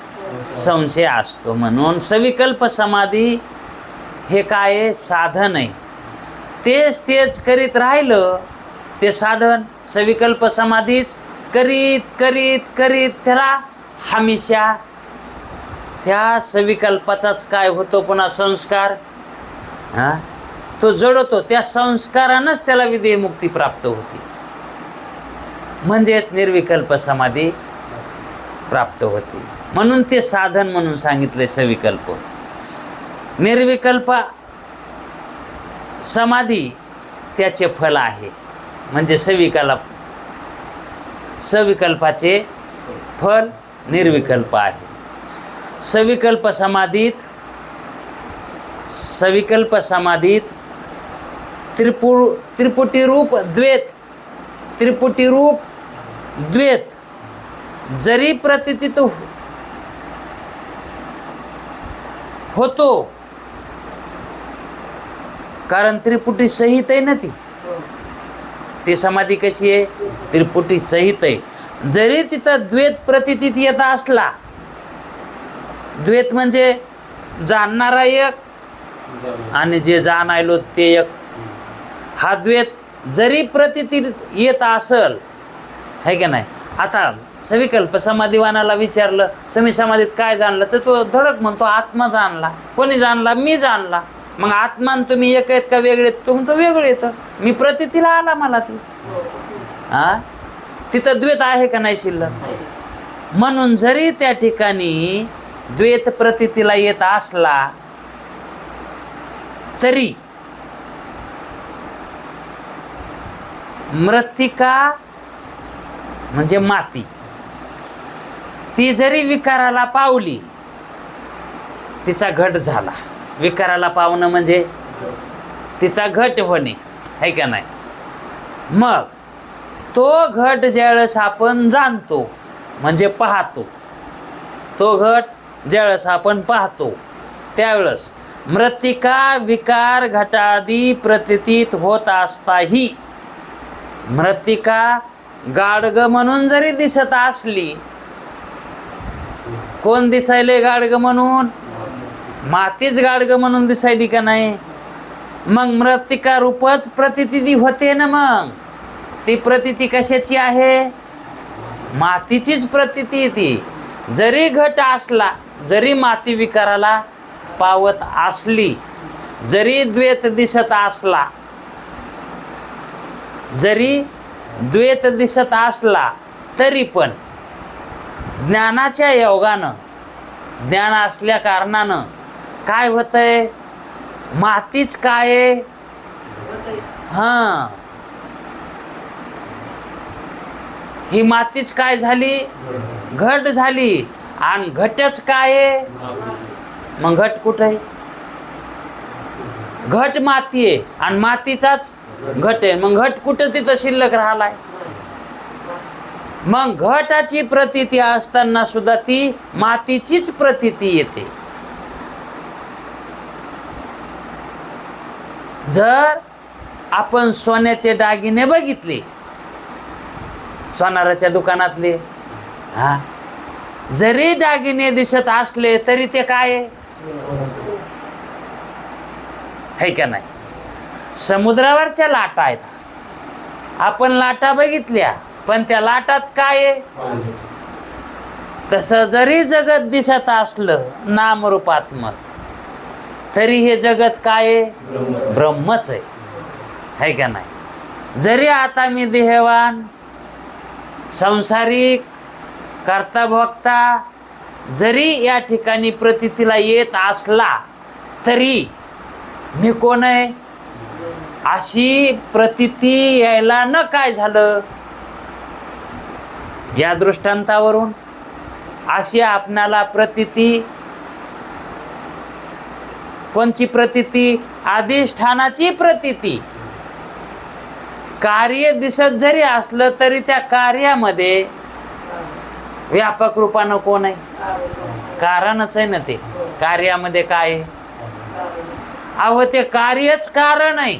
संशय असतो. म्हणून सविकल्प समाधी हे काय साधन आहे. तेच करीत राहिलं ते साधन. सविकल्प समाधीच करीत करीत करीत त्याला हमेशा त्या सविकल्पाचाच काय होतो पुन्हा संस्कार, तो जडतो. त्या संस्कारानंच त्याला विदेह मुक्ती प्राप्त होती, म्हणजेच निर्विकल्प समाधी प्राप्त होती. म्हणून ते साधन म्हणून सांगितले सविकल्प. निर्विकल्प समाधी त्याचे फल आहे, म्हणजे सविकल्पाचे फल निर्विकल्प आहे. सविकल्प समाधीत त्रिपुटी रूप द्वैत जरी प्रतीत होतो, कारण त्रिपुटी सहित आहे ना ती समाधी कशी आहे, त्रिपुटी सहित आहे. जरी तिथं द्वैत प्रतीतीत येत असला, द्वैत म्हणजे जाणणारा एक आणि जे जाणायलो ते एक, हा द्वैत जरी प्रतीतीत येत असल, है की नाही. आता सविकल्प समाधीवानाला विचारलं तुम्ही समाधीत काय जाणलं, तर तो धडक म्हणतो आत्मा जाणला. कोणी जाणला? मी जाणला. मग आत्मा तुम्ही एक आहेत का वेगळे? तुम्ही तर वेगळे येतं, मी प्रतीतीला आला मला ती. तिथं द्वैत आहे का नाही शिल्लक? म्हणून जरी त्या ठिकाणी द्वैत प्रतीतीला येत असला तरी मृत्तिका म्हणजे माती, ती जरी विकाराला पावली, तिचा घट झाला. विकाराला पावणं म्हणजे तिचा घट होणे, है का नाही. मग तो घट ज्यावेळेस आपण जाणतो म्हणजे पाहतो, तो घट ज्यावेळेस आपण पाहतो त्यावेळेस मृत्तिका विकार घटादी प्रतीतीत होत असताही मृत्तिका गाडग म्हणून जरी दिसत असली, कोण दिसायले गाडग म्हणून? मातीच गाडग म्हणून दिसायली का नाही? मग मृत्तिका रूपच प्रतीती होते ना. मग ती प्रतीती कशाची आहे? मातीचीच प्रतीती. ती जरी घट असला, जरी माती विकाराला पावत असली, जरी द्वैत दिसत असला, जरी द्वैत दिसत असला तरी पण ज्ञानाच्या योगानं, ज्ञान असल्या कारणानं काय होतंय? मातीच काय? ही मातीच काय झाली? घट झाली. आणि घटच काय? मग घट कुठं आहे? घट माती आहे आणि मातीचाच घट आहे. मग घट कुठं तिथं शिल्लक राहिलाय? मग घटाची प्रतीती असताना सुद्धा ती मातीचीच प्रतीती येते. जर आपण सोन्याचे दागिने बघितले, सोनाराच्या दुकानातले, जरी दागिने दिसत असले तरी ते काय आहे का नाही? समुद्रावरच्या लाटा आहेत. आपण लाटा बघितल्या, पण त्या लाटात काय आहे? तसं जरी जगत दिसत असलं नामरूपात्मक, तरी हे जगत काय आहे? ब्रह्मच आहे का नाही. जरी आता मी देहवान, संसारिक, कर्ता भोक्ता जरी या ठिकाणी प्रतीतीला येत असला तरी मी कोण आहे? अशी प्रतीती यायला न काय झालं? या दृष्टांतावरून अशी आपणाला प्रतीती, कोणची प्रतीती? अधिष्ठानाची प्रतीती. कार्य दिसत जरी असलं तरी त्या कार्यामध्ये व्यापक रूपानं कोण आहे? कारणच आहे ना. ते कार्यामध्ये काय आहे? अहो ते कार्यच कारण आहे.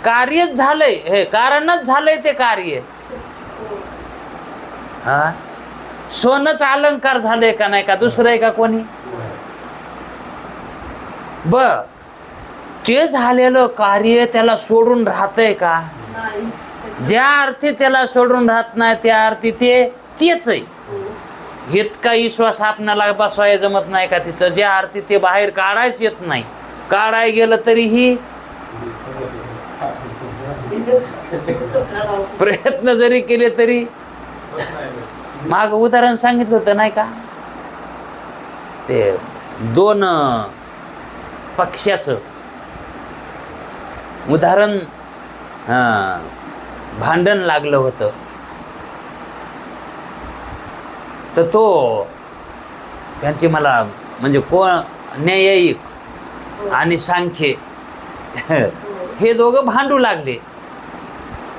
कार्यच झालंय, हे कारणच झालंय ते कार्य. सोनच अलंकार झालंय का नाही? का दुसरं आहे का कोणी? ते झालेलं कार्य त्याला सोडून राहतंय का? ज्या अर्थी त्याला सोडून राहत नाही त्या अर्थी ते तेच आहे. इतका विश्वास आपणाला बसवाय जमत नाही का तिथं? ज्या अर्थी ते बाहेर काढायच येत नाही, काढाय गेलं तरीही प्रयत्न जरी केले तरी. माग उदाहरण सांगितलं होतं नाही का, ते 2 पक्ष्याचं उदाहरण. भांडण लागलं होतं तर तो त्यांची मला म्हणजे कोण न्यायिक आणि सांख्य हे दोघं भांडू लागले.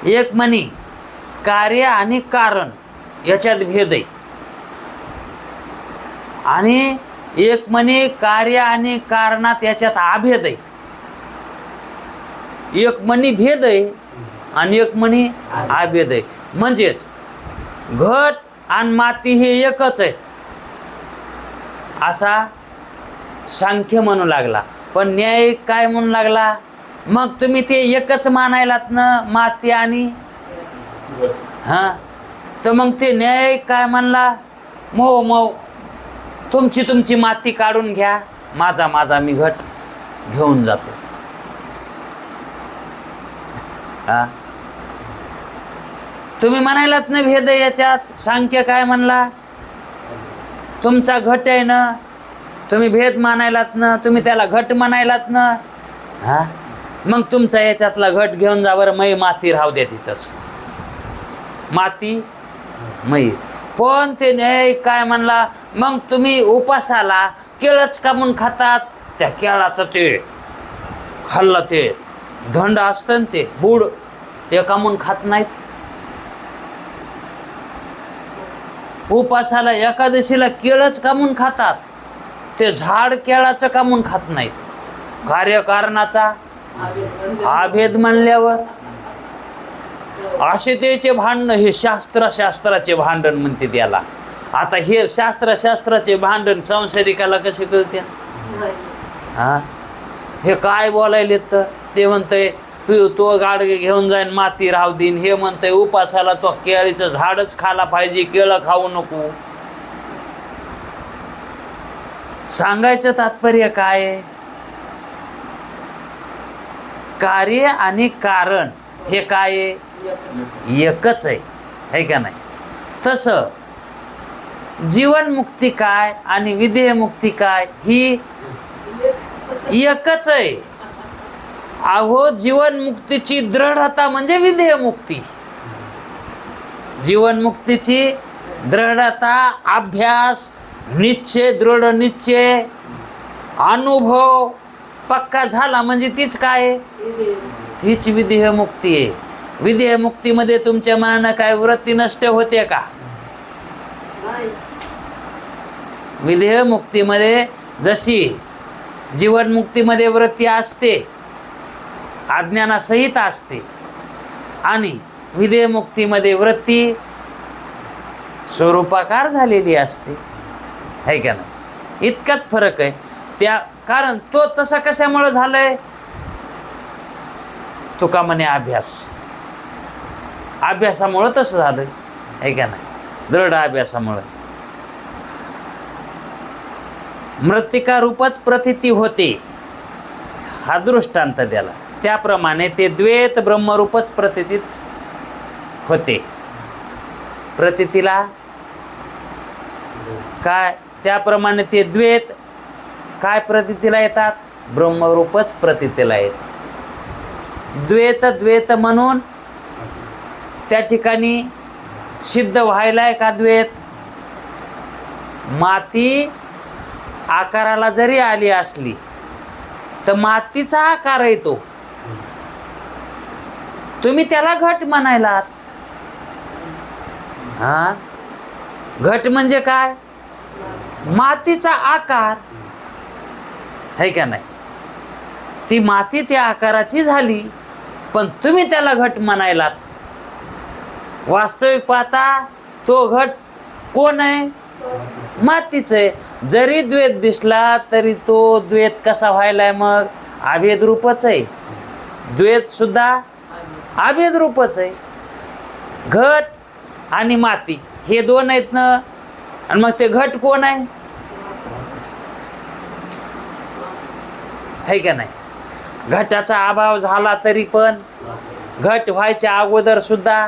एक म्हणे कार्य आणि कारण याच्यात भेद आहे, आणि एक म्हणे कार्य आणि कारणात याच्यात अभेद आहे. एक म्हणे भेद आहे आणि एक म्हणे अभेद आहे. म्हणजेच घट आणि माती हे एकच आहे असा सांख्य म्हणू लागला. पण न्यायिक काय म्हणू लागला, मग तुम्ही ते एकच मानायलात ना माती आणि तर मग ते न्यायिक काय म्हणला, मो तुमची माती काढून घ्या, माझा मी घट घेऊन जातो. तुम्ही म्हणायलात ना भेद याच्यात. सांख्य काय म्हणला, तुमचा घट आहे ना, तुम्ही भेद मानायलात ना, तुम्ही त्याला घट म्हणायलात ना, मग तुमचा याच्यातला घट घेऊन जा बरं, मै माती राहू द्या तिथंच, माती मै. पण ते न्यायिक काय म्हणला, मग तुम्ही उपासाला केळच का म्हणून खातात, त्या केळाचं ते खाल्लं ते धंड असतं ना ते बुड, ते का म्हणून खात नाहीत. उपासाला एकादशीला केळच का म्हणून खातात, ते झाड केळाचं का म्हणून खात नाहीत. कार्यकारणाचा अभेद म्हणल्यावर असे त्याचे भांडण, हे शास्त्राचे भांडण म्हणते त्याला. आता हे शास्त्राचे भांडण संसारिकाला कसे कळते? हे काय बोलायले तर ते म्हणतंय तो गाडगे घेऊन जाईन माती राहू देईन, हे म्हणतंय उपासाला तो केळीचं झाडच खायला पाहिजे, केळं खाऊ नको. सांगायचं तात्पर्य काय आहे, कार्य आणि कारण हे काय आहे, एकच आहे का नाही? तसं जीवनमुक्ती काय आणि विधेयमुक्ती काय ही एकच आहे. अहो, जीवनमुक्तीची दृढता म्हणजे विधेयमुक्ती. जीवनमुक्तीची दृढता, अभ्यास, निश्चय, दृढ निश्चय, अनुभव पक्का झाला म्हणजे तीच काय आहे, तीच विधेयमुक्ती आहे. विधेयमुक्तीमध्ये तुमच्या मनानं काय वृत्ती नष्ट होते का? विधेयमुक्तीमध्ये जशी जीवनमुक्तीमध्ये वृत्ती असते, अज्ञानासहित असते, आणि विधेयमुक्तीमध्ये वृत्ती स्वरूपाकार झालेली असते, है का नाही? इतकाच फरक आहे. त्या कारण तो तसा कशामुळे झालंय, तुका म्हणे अभ्यासामुळं तसं झालं, है का नाही? दृढ अभ्यासामुळं. मृत्तिका रूपच प्रतीती होते, हा दृष्टांत द्याला. त्याप्रमाणे ते द्वैत ब्रह्मरूपच प्रतीतीत होते. प्रतीतीला काय, त्याप्रमाणे ते द्वैत काय प्रतीतीला येतात, ब्रह्मरूपच प्रतीतीला येतात. द्वैत म्हणून त्या ठिकाणी सिद्ध व्हायलाय का द्वैत? माती आकाराला जरी आली असली तर मातीचा आकार आहे तो, तुम्ही त्याला घट म्हणायलात. घट म्हणजे काय, मातीचा आकार, है का नाही? ती माती त्या आकाराची झाली, पण तुम्ही त्याला घट म्हणायलात. वास्तविक पाहता तो घट कोण आहे, मातीच आहे. जरी द्वैत दिसला तरी तो द्वैत कसा व्हायलाय, मग अभेद रूपच आहे. द्वैत सुद्धा अभेद रूपच आहे. घट आणि माती हे दोन आहेत ना, आणि मग ते घट कोण आहे? है का नाही? घटाचा अभाव झाला तरी पण घट व्हायच्या अगोदर सुद्धा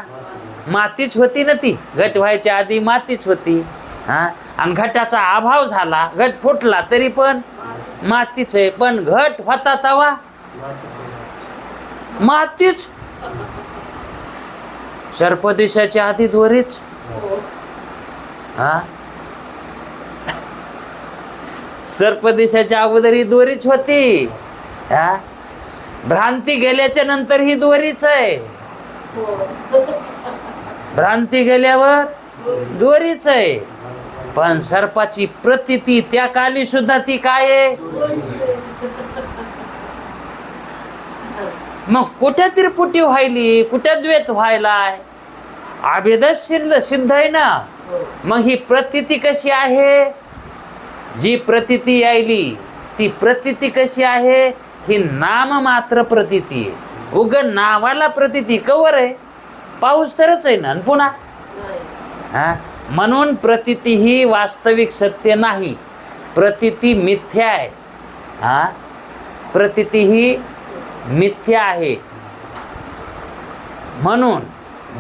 मातीच होती ना, ती घट व्हायच्या आधी मातीच होती. हा, आणि घटाचा अभाव झाला, घट फुटला तरी पण मातीच आहे. पण घट होता तवा मातीच. सर्पदिशाच्या आधी दोरीच. हा, सर्पदिशाच्या अगोदर ही दोरीच होती. हा, भ्रांती गेल्याच्या नंतर ही दोरीच आहे. भ्रांती गेल्यावर दोरीच आहे. पण सर्पाची प्रतीती त्या काली सुद्धा ती काय आहे? मग कुठे त्रिपुटी व्हायली, कुठे द्वैत व्हायलाय? अभेदच सिद्ध आहे ना. मग ही प्रतीती कशी आहे? जी प्रतीती यायली ती प्रतीती कशी आहे? ही नाम मात्र प्रतीती आहे. उग नावाला प्रतीती कवर आहे? पाऊस तरच आहे ना. आणि पुन्हा हा, म्हणून प्रतीती ही वास्तविक सत्य नाही. प्रतीती मिथ्या आहे. हा, प्रतीती ही मिथ्या आहे. म्हणून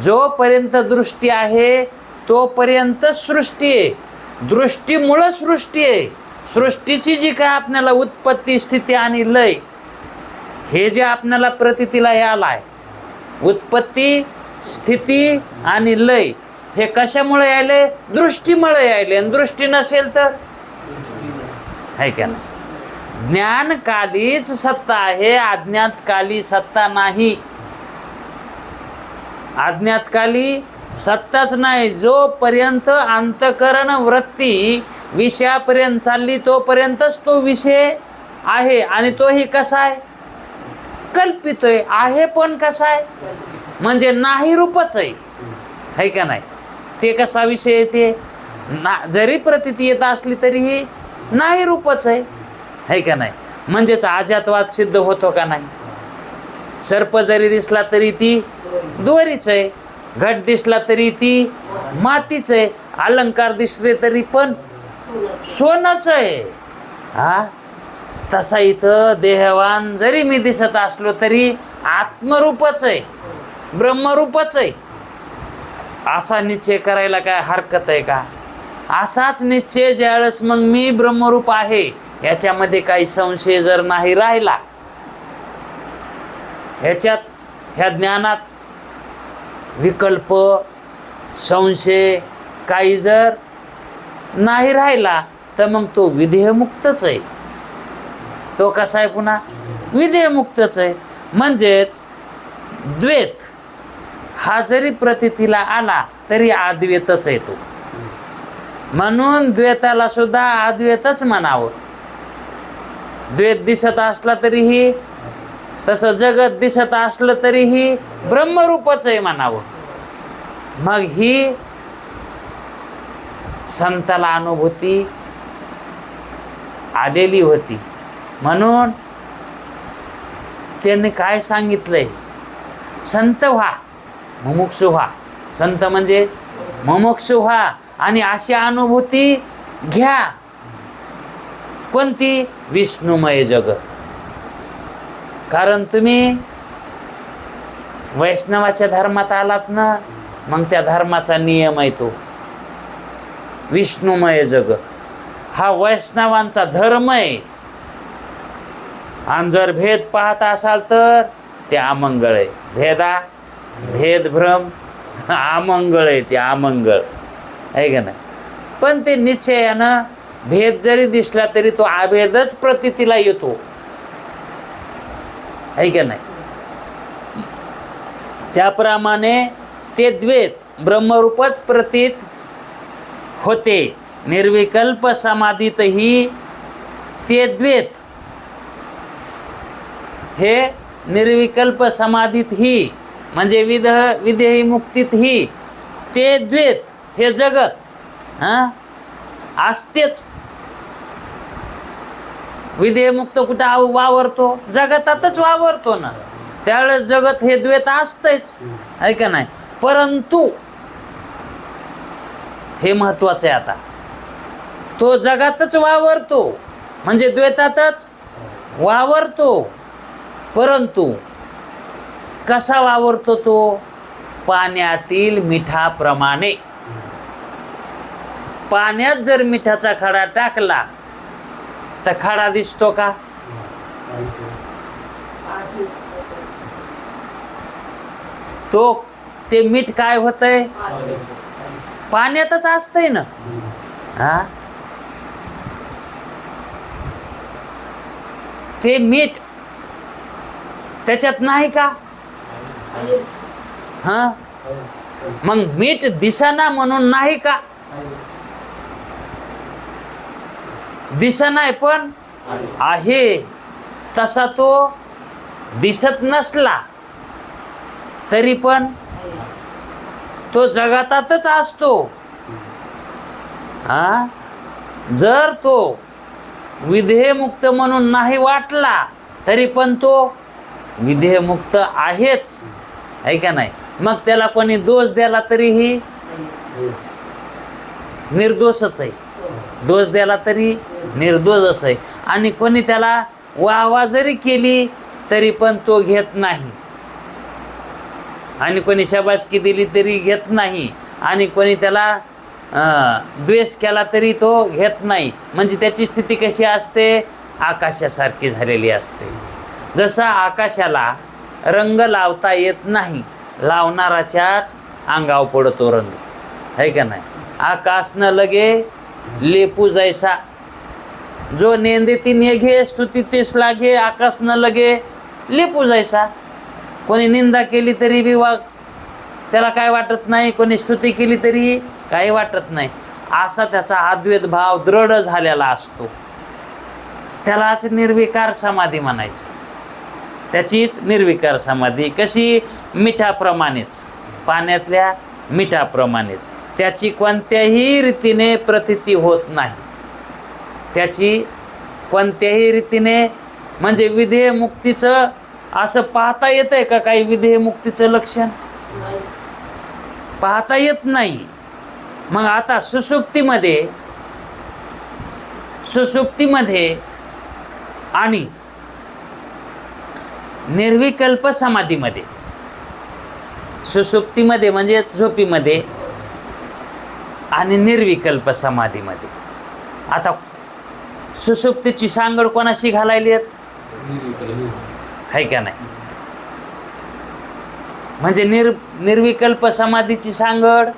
जोपर्यंत दृष्टी आहे तोपर्यंत सृष्टी आहे. दृष्टीमुळं सृष्टी आहे. सृष्टीची जी काय आपल्याला उत्पत्ती, स्थिती आणि लय, हे जे आपल्याला प्रतीतीला हे आलाय, उत्पत्ती, स्थिती आणि लय, हे कशामुळे यायले? दृष्टीमुळे यायले. आणि दृष्टी नसेल तर आहे का नाही? ज्ञानकालीच सत्ता आहे, अज्ञातकाली सत्ता नाही. अज्ञातकाली सत्ताच नाही. जोपर्यंत अंतकरण वृत्ती विषयापर्यंत चालली तोपर्यंतच तो विषय आहे. आणि तोही कसा आहे? कल्पितोय. आहे पण कसा आहे? म्हणजे नाही रूपच आहे का नाही? ते कसा विषय येते ना? जरी प्रतीती येत असली तरीही नाही रूपच आहे का नाही? म्हणजेच अजातवाद सिद्ध होतो का नाही? सर्प जरी दिसला तरी ती दोरीच आहे. घट दिसला तरी ती मातीच आहे. अलंकार दिसले तरी पण सोनच आहे. हा, तसा इथं देहवान जरी मी दिसत असलो तरी आत्मरूपच आहे, ब्रह्मरूपच आहे. असा निश्चय करायला काय हरकत आहे का? असाच निश्चय ज्यावेळेस मग मी ब्रह्मरूप आहे याच्यामध्ये काही संशय जर नाही राहिला, ह्याच्यात ह्या ज्ञानात विकल्प, संशय काही जर नाही राहिला तर मग तो विधेयमुक्तच आहे. तो कसा आहे? पुन्हा विधेयमुक्तच आहे. म्हणजेच द्वैत हा जरी प्रतीतीला आला तरी अद्वैतच आहे तो. म्हणून द्वैताला सुद्धा अद्वैतच म्हणावं. द्वैत दिसत असला तरीही, तसं जगत दिसत असलं तरीही ब्रह्मरूपच आहे म्हणावं. मग ही संताला अनुभूती आलेली होती. म्हणून त्यांनी काय सांगितलंय? संत व्हा, मुमुक्षु व्हा. संत म्हणजे मुमुक्षु व्हा आणि अशी अनुभूती घ्या. कोणती? विष्णुमय जगत. कारण तुम्ही वैष्णवाच्या धर्मात आलात ना, मग त्या धर्माचा नियम आहे तो विष्णुमय जगत. हा वैष्णवांचा धर्म आहे. आणि जर भेद पाहत असाल तर ते अमंगळ आहे. भेदभ्रम अमंगळ आहे, ते अमंगळ आहे का नाही? पण ते निश्चयानं भेद जरी दिसला तरी तो अभेदच प्रतीतीला येतो, आहे का नाही? त्याप्रमाणे ते द्वैत ब्रह्मरूपच प्रतीत होते. निर्विकल्प समाधीतही ते द्वैत, हे निर्विकल्प समाधीतही म्हणजे विधेयी मुक्तीतही ते द्वैत, हे जगत असतेच. विधेयमुक्त कुठं वावरतो? जगतातच वावरतो ना. त्यावेळेस जगत हे द्वैत असतंच, आहे का नाही? परंतु हे महत्वाचं आहे. आता तो जगातच वावरतो म्हणजे द्वैतातच वावरतो, परंतु कसा वावरतो तो? पाण्यातील मिठाप्रमाणे. पाण्यात जर मिठाचा खडा टाकला तर खडा दिसतो का? तो ते मीठ काय होतंय? पाण्यातच असतंय ना. हा, ते मीठ त्याच्यात नाही का? हा, मग मीठ दिसना म्हणून नाही का? दिसना पण आहे. तसा तो दिसत नसला तरी पण तो जगातच असतो. हा, जर तो विधेयमुक्त म्हणून नाही वाटला तरी पण तो विधेयमुक्त आहेच, आहे का नाही? मग त्याला कोणी दोष द्याला तरीही निर्दोषच आहे. दोष द्याला तरी निर्दोषच आहे. आणि कोणी त्याला वाहवा जरी केली तरी पण तो घेत नाही. आणि कोणी शाबासकी दिली तरी घेत नाही. आणि कोणी त्याला द्वेष केला तरी तो घेत नाही. म्हणजे त्याची स्थिती कशी असते? आकाशासारखी झालेली असते. जसा आकाशाला रंग लावता येत नाही, लावणाराच्याच अंगावर पडतो रंग, है का नाही? आकाश न लगे लेपू जैसा, जो नेंदे ती नेघे स्तुती तेस लागे, आकाश न लगे लेपू जैसा. कोणी निंदा केली तरी बी त्याला काय वाटत नाही, कोणी स्तुती केली तरी काही वाटत नाही. असा त्याचा अद्वैत भाव दृढ झालेला असतो. त्यालाच निर्विकार समाधी म्हणायचं. त्याचीच निर्विकार समाधी. कशी? मिठाप्रमाणेच, पाण्यातल्या मिठाप्रमाणेच. त्याची कोणत्याही रीतीने प्रतीती होत नाही. त्याची कोणत्याही रीतीने म्हणजे विधेय मुक्तीचं असं पाहता येतंय का? काही विधेय मुक्तीचं लक्षण पाहता येत नाही. मग आता सुषुप्तीमध्ये आणि निर्विकल्प समाधीमध्ये, सुषुप्तीमध्ये म्हणजे झोपीमध्ये आणि निर्विकल्प समाधीमध्ये, आता सुषुप्तीची सांगड कोणाशी घालायली आहे का नाही? म्हणजे निर्विकल्प समाधीची सांगड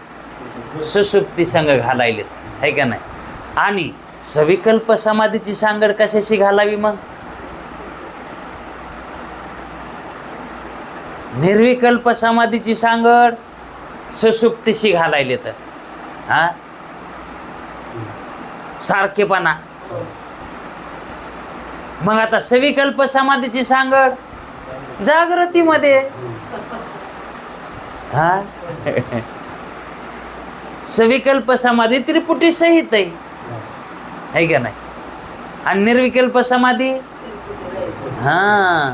सुषुप्ती संग घालायली आहे का नाही? आणि सविकल्प समाधीची सांगड कशाशी घालावी? मग निर्विकल्प समाधीची सांगड सुषुप्तीशी घालायली तर हा सारखेपणा. मग आता सविकल्प समाधीची सांगड जागृतीमध्ये. हा, सविकल्प समाधी त्रिपुटी सहित आहे का नाही? आणि निर्विकल्प समाधी हा,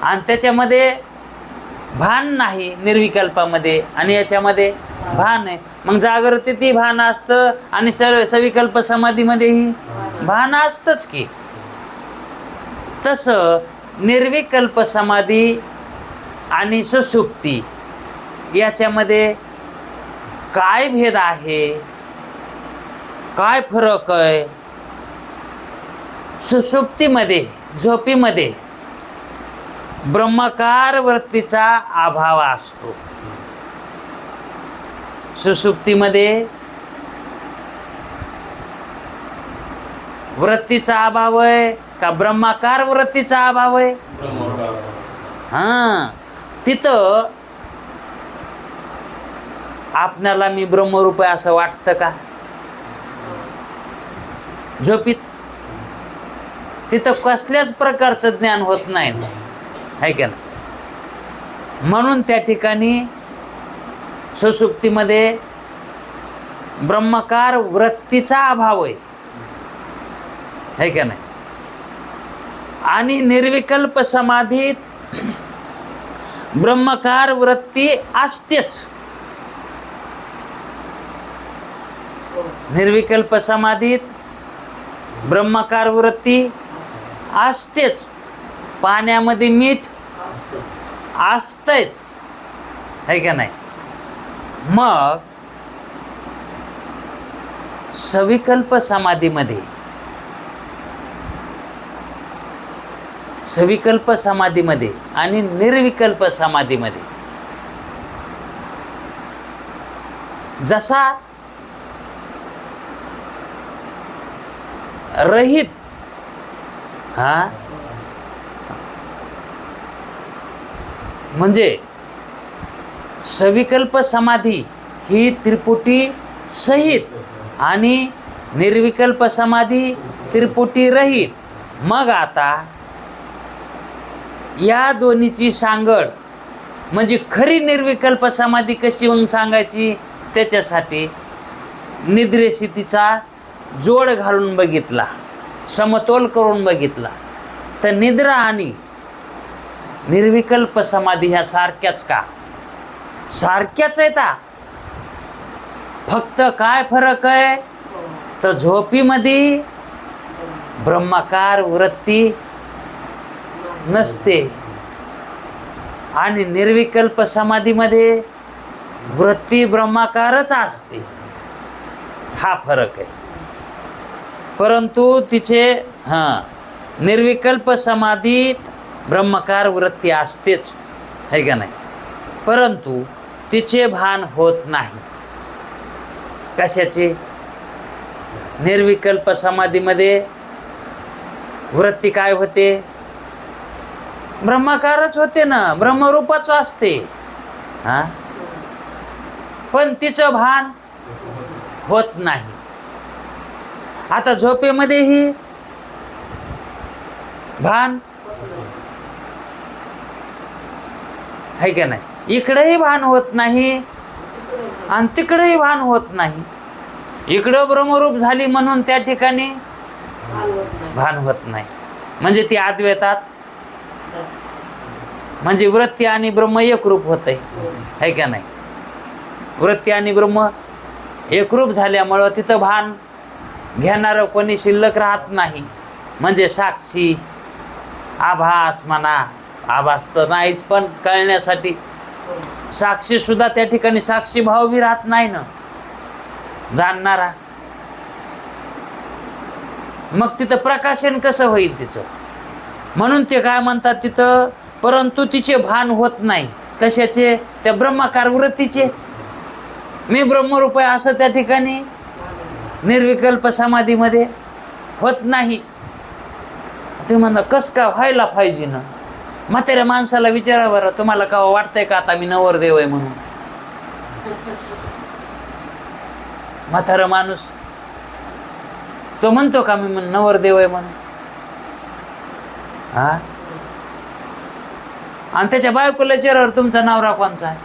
आणि त्याच्यामध्ये भान नाही निर्विकल्पामध्ये, आणि याच्यामध्ये भान आहे. मग जागृतीतही भान असतं आणि सविकल्प समाधीमध्येही भान असतंच की. तसं निर्विकल्प समाधी आणि सुषुप्ती याच्यामध्ये काय भेद आहे, काय फरक आहे? सुषुप्तीमध्ये, झोपीमध्ये ब्रह्मकार वृत्तीचा अभाव असतो. सुषुप्तीमध्ये वृत्तीचा अभाव आहे का ब्रह्माकार वृत्तीचा अभाव आहे? हा, तिथं आपल्याला मी ब्रह्मरूप आहे असं वाटतं का? झोपीत तिथं कसल्याच प्रकारचं ज्ञान होत नाही, आहे का ना? म्हणून त्या ठिकाणी सुषुप्तीमध्ये ब्रह्मकार वृत्तीचा अभाव आहे का नाही? आणि निर्विकल्प समाधीत ब्रह्मकार वृत्ती असतेच. निर्विकल्प समाधीत ब्रह्माकार वृत्ती असतेच. पाण्यामध्ये मीठ असतंच, आहे का नाही? मग सविकल्प समाधीमध्ये आणि निर्विकल्प समाधीमध्ये जसा रहित म्हणजे सविकल्प समाधी ही त्रिपुटी सहित आणि निर्विकल्प समाधी त्रिपुटी रहित. मग आता या दोन्हीची सांगड म्हणजे खरी निर्विकल्प समाधी कशी मग सांगायची, त्याच्यासाठी निद्रेस्थितीचा जोड घालून बघितला, समतोल करून बघितला, तर निद्रा आणि निर्विकल्प समाधी ह्या सारख्याच का? सारख्याच आहेत. फक्त काय फरक आहे, तर झोपीमध्ये ब्रह्माकार वृत्ती नसते आणि निर्विकल्प समाधीमध्ये वृत्ती ब्रह्माकारच असते. हा फरक आहे. परंतु तिचे निर्विकल्प समाधीत ब्रह्माकार वृत्ती असतेच, आहे का नाही? परंतु तिचे भान होत नाही. कशाचे? निर्विकल्प समाधीमध्ये वृत्ती काय होते? ब्रह्माकारच होते ना, ब्रह्मरूपच असते. पण तिचं भान होत नाही. आता झोपेमध्येही भान आहे का नाही? इकडेही भान होत नाही आणि तिकडेही भान होत नाही. इकडं ब्रह्मरूप झाली म्हणून त्या ठिकाणी भान होत नाही. म्हणजे ती अद्वैतात, म्हणजे वृत्ती आणि ब्रह्म एकरूप होतंय, आहे का नाही? वृत्ती आणि ब्रह्म एकरूप झाल्यामुळं तिथं भान घेणारं कोणी शिल्लक राहत नाही. म्हणजे साक्षी आभास म्हणा, आभास तर नाहीच, पण कळण्यासाठी साक्षी सुद्धा त्या ठिकाणी साक्षी भाव बी राहत नाही ना, जाणणारा. मग तिथं प्रकाशन कसं होईल तिचं? म्हणून ते काय म्हणतात तिथं, परंतु तिचे भान होत नाही. कशाचे? त्या ब्रह्माकार वृत्तीचे. मी ब्रह्मरूप आहे असं त्या ठिकाणी निर्विकल्प समाधीमध्ये होत नाही. तुम्ही म्हणता कसं का व्हायला पाहिजे ना? म्हाताऱ्या माणसाला विचारा बरं, तुम्हाला का वाटतंय का आता मी नवरदेव आहे म्हणून? म्हातारा माणूस तो म्हणतो का मी नवरदेव आहे म्हणून? आणि त्याच्या बायकोला विचारावर तुमचा नवरा कोणचा आहे,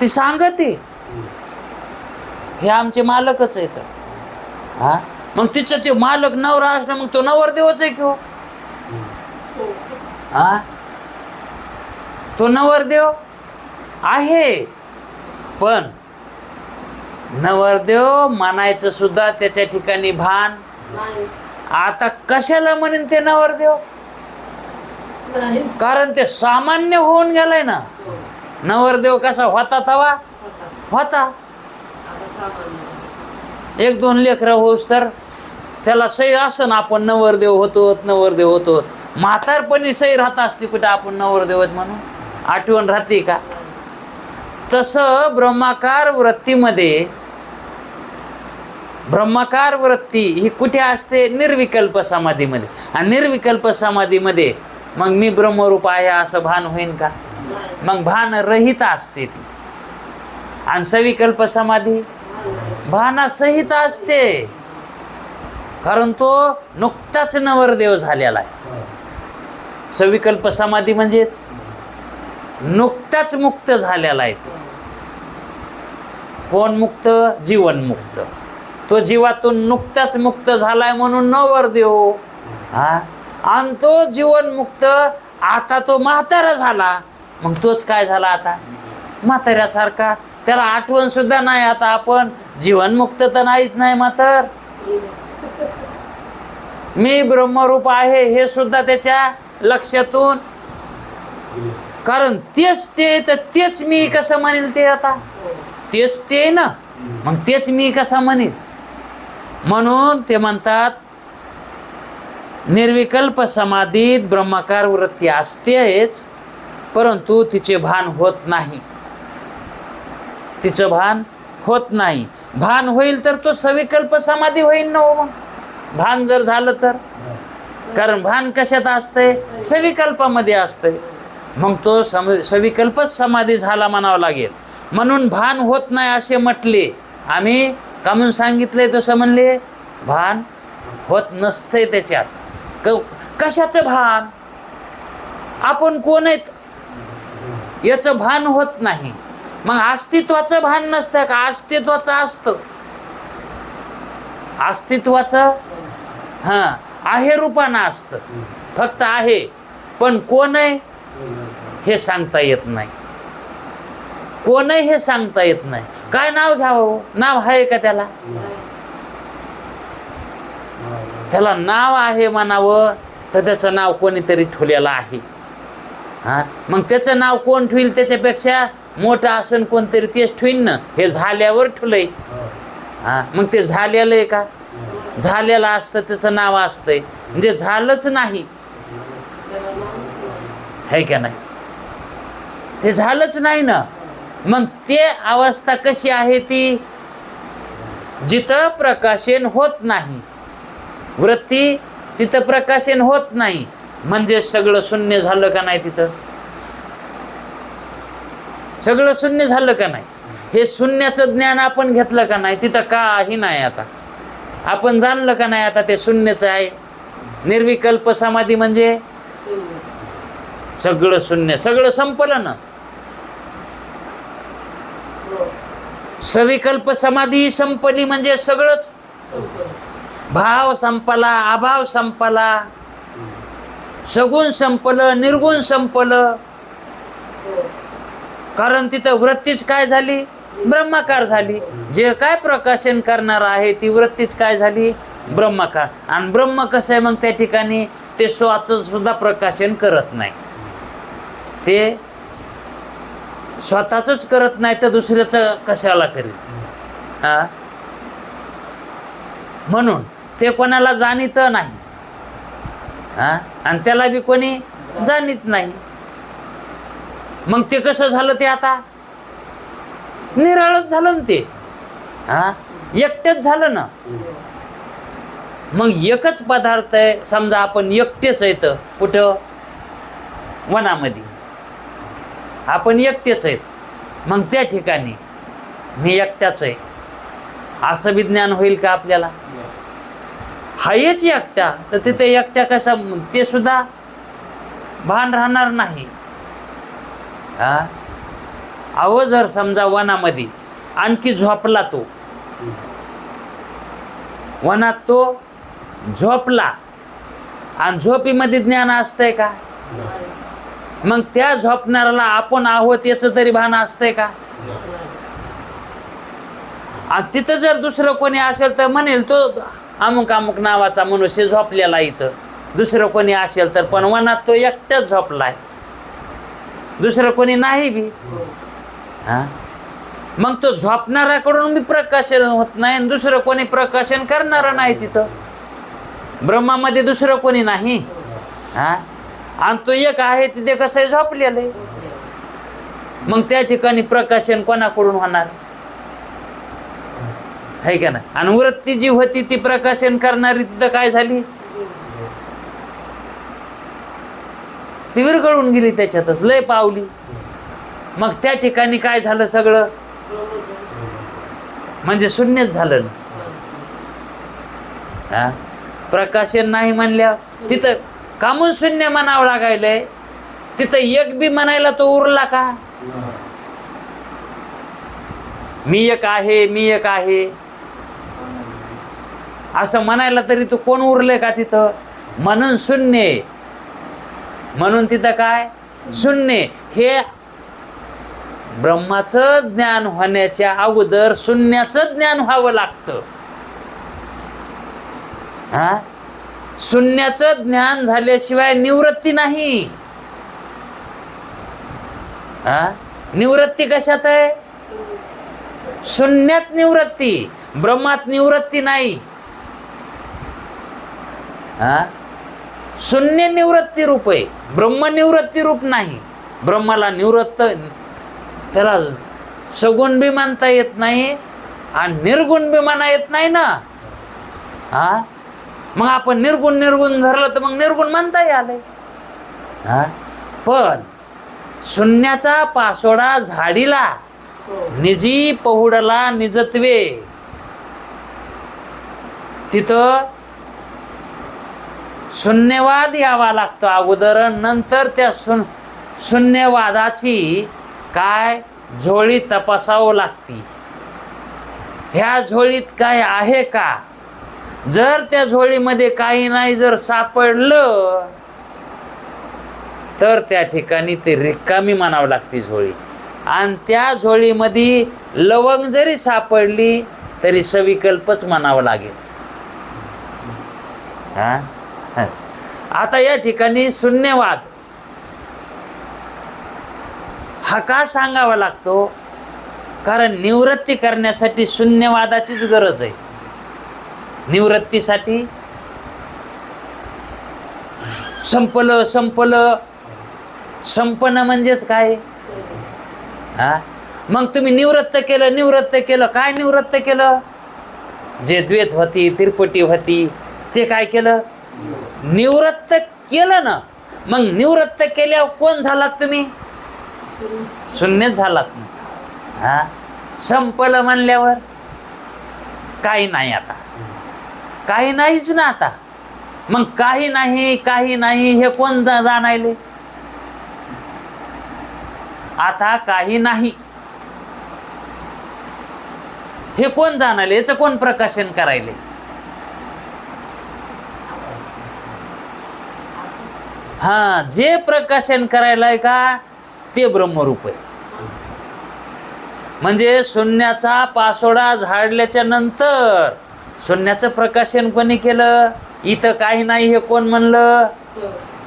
ती सांगते हे आमचे मालकच आहेत. मग तिचं ते मालक नवरा असणं, मग तो नवरदेवच आहे किंवा तो नवरदेव आहे. पण नवरदेव मानायचं सुद्धा त्याच्या ठिकाणी भान. आता कशाला म्हणेन ते नवरदेव? कारण ते सामान्य होऊन गेलाय ना. नवरदेव कसा होता तवा होता, एक दोन लेकरं होऊस तर त्याला सही असं ना, आपण नवरदेव होतो. म्हातारपणी सही राहत असते कुठे आपण नवरदेव म्हणून आठवण राहते का? तसं ब्रह्माकार वृत्तीमध्ये ब्रह्माकार वृत्ती ही कुठे असते? निर्विकल्प समाधीमध्ये. आणि निर्विकल्प समाधीमध्ये मग मी ब्रह्मरूप आहे असं भान होईन का? मग भान रहित असते ती. आणि सविकल्प समाधी भानासहित असते, कारण तो नुकताच नवरदेव झालेला आहे. सविकल्प समाधी म्हणजेच नुकताच मुक्त झालेला आहे. कोण मुक्त? जीवन मुक्त. तो जीवातून नुकताच मुक्त झालाय म्हणून नवरदेव. आणि तो जीवन मुक्त आता तो म्हातारा झाला, मग तोच काय झाला आता? म्हाताऱ्यासारखा त्याला आठवण सुद्धा नाही. आता आपण जीवनमुक्त तर नाहीच नाही मात्र मी ब्रह्मरूप आहे हे सुद्धा त्याच्या लक्षातून, कारण तेच ते तर तेच मी कसं म्हणेल ते, आता तेच ते ना, मग तेच मी कसा म्हणेल. म्हणून ते म्हणतात निर्विकल्प समाधीत ब्रह्माकार वृत्ती असतेच, परंतु तिचे भान होत नाही. तिचं भान होत नाही. भान होईल तर तो सविकल्प समाधी होईल ना हो. मग भान जर झालं तर, कारण भान कशात असतंय? सविकल्पामध्ये असतंय. मग तो सविकल्पच समाधी झाला म्हणावं लागेल. म्हणून भान होत नाही असे म्हटले. आम्ही का म्हणून सांगितलंय तसं म्हणले? भान होत नसतंय त्याच्यात. कशाचं भान? आपण कोण आहेत याचं भान होत नाही. मग अस्तित्वाचं भान नसतं का? अस्तित्वाचं असतं. अस्तित्वाचं आहे रूपानं असतं, फक्त आहे. पण कोण आहे हे सांगता येत नाही. कोण आहे हे सांगता येत नाही. काय नाव घ्यावं? नाव आहे का त्याला? त्याला नाव आहे म्हणावं तर त्याचं नाव कोणीतरी ठेवलेलं आहे. मग त्याचं नाव कोण ठेवील? त्याच्यापेक्षा मोठं असन कोणतरी तेच ठेवील ना. हे झाल्यावर ठेवलंय. मग ते झालेलं आहे का? झालेलं असतं त्याचं नाव असतंय, म्हणजे झालंच नाही, है का नाही? ते झालंच नाही ना. मग ते अवस्था कशी आहे ती? जिथं प्रकाशन होत नाही वृत्ती, तिथं प्रकाशन होत नाही, म्हणजे सगळं शून्य झालं का नाही? तिथं सगळं शून्य झालं का नाही? हे शून्याचं ज्ञान आपण घेतलं का नाही? तिथं काही नाही. आता आपण जाणलं का नाही? आता ते शून्यच आहे. निर्विकल्प समाधी म्हणजे सगळं शून्य, सगळं संपलं ना. सविकल्प समाधी संपली म्हणजे सगळंच. भाव संपला, अभाव संपला, सगुण संपलं, निर्गुण संपलं. कारण तिथं वृत्तीच काय झाली? ब्रह्माकार झाली. जे काय प्रकाशन करणार आहे ती वृत्तीच काय झाली? ब्रह्माकार. आणि ब्रह्म कसं आहे मग त्या ठिकाणी? ते स्वतःचं सुद्धा प्रकाशन करत नाही. ते स्वतःच करत नाही तर दुसऱ्याचं कशाला करेल? म्हणून ते कोणाला जाणीत नाही, आणि त्याला बी कोणी जाणीत नाही. मग ते कसं झालं? ते आता निराळच झालं ना ते. एकटेच झालं ना. मग एकच पदार्थ आहे. समजा आपण एकटेच आहेत. कुठं? वनामध्ये आपण एकटेच आहेत. मग त्या ठिकाणी मी एकटाच आहे असं विज्ञान होईल का आपल्याला? हायच एकटा, तर तिथे एकट्या कसा? ते सुद्धा भान राहणार नाही. अहो जर समजा वनामध्ये आणखी झोपला, तो वनात तो झोपला, आणि झोपीमध्ये ज्ञान असतंय का? मग त्या झोपणाऱ्याला आपण आहोत याचं तरी भान असतंय का? आणि तिथं जर दुसरं कोणी असेल तर म्हणेल तो अमुक अमुक नावाचा मनुष्य झोपलेला इथं. दुसरं कोणी असेल तर, पण वनात तो एकटाच झोपलाय, दुसरं कोणी नाही बी. मग तो झोपणाऱ्याकडून बी प्रकाशन होत नाही, आणि दुसरं कोणी प्रकाशन करणारं नाही तिथं. ब्रह्मामध्ये दुसरं कोणी नाही. आणि तो एक आहे तिथे कसं आहे? झोपलेलं आहे. मग त्या ठिकाणी प्रकाशन कोणाकडून होणार? है का नाही? आणि वृत्ती जी होती ती प्रकाशन करणारी तिथं काय झाली? ती विरघळून गेली, त्याच्यातच लय पावली. मग त्या ठिकाणी काय झालं? सगळं म्हणजे शून्यच झालं ना. प्रकाशन नाही म्हणल्यावर तिथं कामून शून्य म्हणावं लागायलंय. तिथं एक बी म्हणायला तो उरला का? मी एक आहे, मी एक आहे असं म्हणायला तरी तो कोण उरले का तिथं? म्हणून शून्य. म्हणून तिथं काय? शून्य. हे ब्रह्माचं ज्ञान होण्याच्या अगोदर शून्याचं ज्ञान व्हावं लागतं. हा, शून्याचं ज्ञान झाल्याशिवाय निवृत्ती नाही. हा, निवृत्ती कशात आहे? शून्यात निवृत्ती, ब्रह्मात निवृत्ती नाही. हा, शून्य निवृत्ती रूप आहे, ब्रह्म निवृत्ती रूप नाही. ब्रह्माला निवृत्त, त्याला सगुण बी मानता येत नाही आणि निर्गुण बी माना येत नाही ना. हा, मग आपण निर्गुण निर्गुण धरलं तर मग निर्गुण मानता आलंय. हा, पण शून्याचा पासोडा झाडीला, निजी पहुडला निजत्वे, तिथं शून्यवाद यावा लागतो अगोदर, नंतर त्या शून्यवादाची काय झोळी तपासावं लागती. ह्या झोळीत काय आहे का? जर त्या झोळीमध्ये काही नाही जर सापडलं तर त्या ठिकाणी ते रिकामी मानावं लागते झोळी. आणि त्या झोळीमध्ये लवंग जरी सापडली तरी सविकल्पच मानावं लागेल. हा, आता या ठिकाणी शून्यवाद हा का सांगावा लागतो? कारण निवृत्ती करण्यासाठी शून्यवादाचीच गरज आहे. निवृत्तीसाठी संपलं संपलं, संपणं म्हणजेच काय? हा, मग तुम्ही निवृत्त केलं, निवृत्त केलं, काय निवृत्त केलं? जे द्वैत होती, तिरपटी होती, ते काय केलं? निवृत्त केलं ना. मग निवृत्त केल्यावर कोण झालात तुम्ही? शून्य झालात ना. हा, संपलं म्हणल्यावर काही नाही, आता काही नाहीच ना. आता मग काही नाही, काही नाही हे कोण जाणायले? आता काही नाही हे कोण जाणायले? याचं कोण प्रकाशन करायले? हा, जे प्रकाशन करायलाय का ते ब्रह्मरूप आहे. म्हणजे शून्याचा पासोडा झाडल्याच्या नंतर शून्याचं प्रकाशन कोणी केलं? इथं काही नाही हे कोण म्हणलं?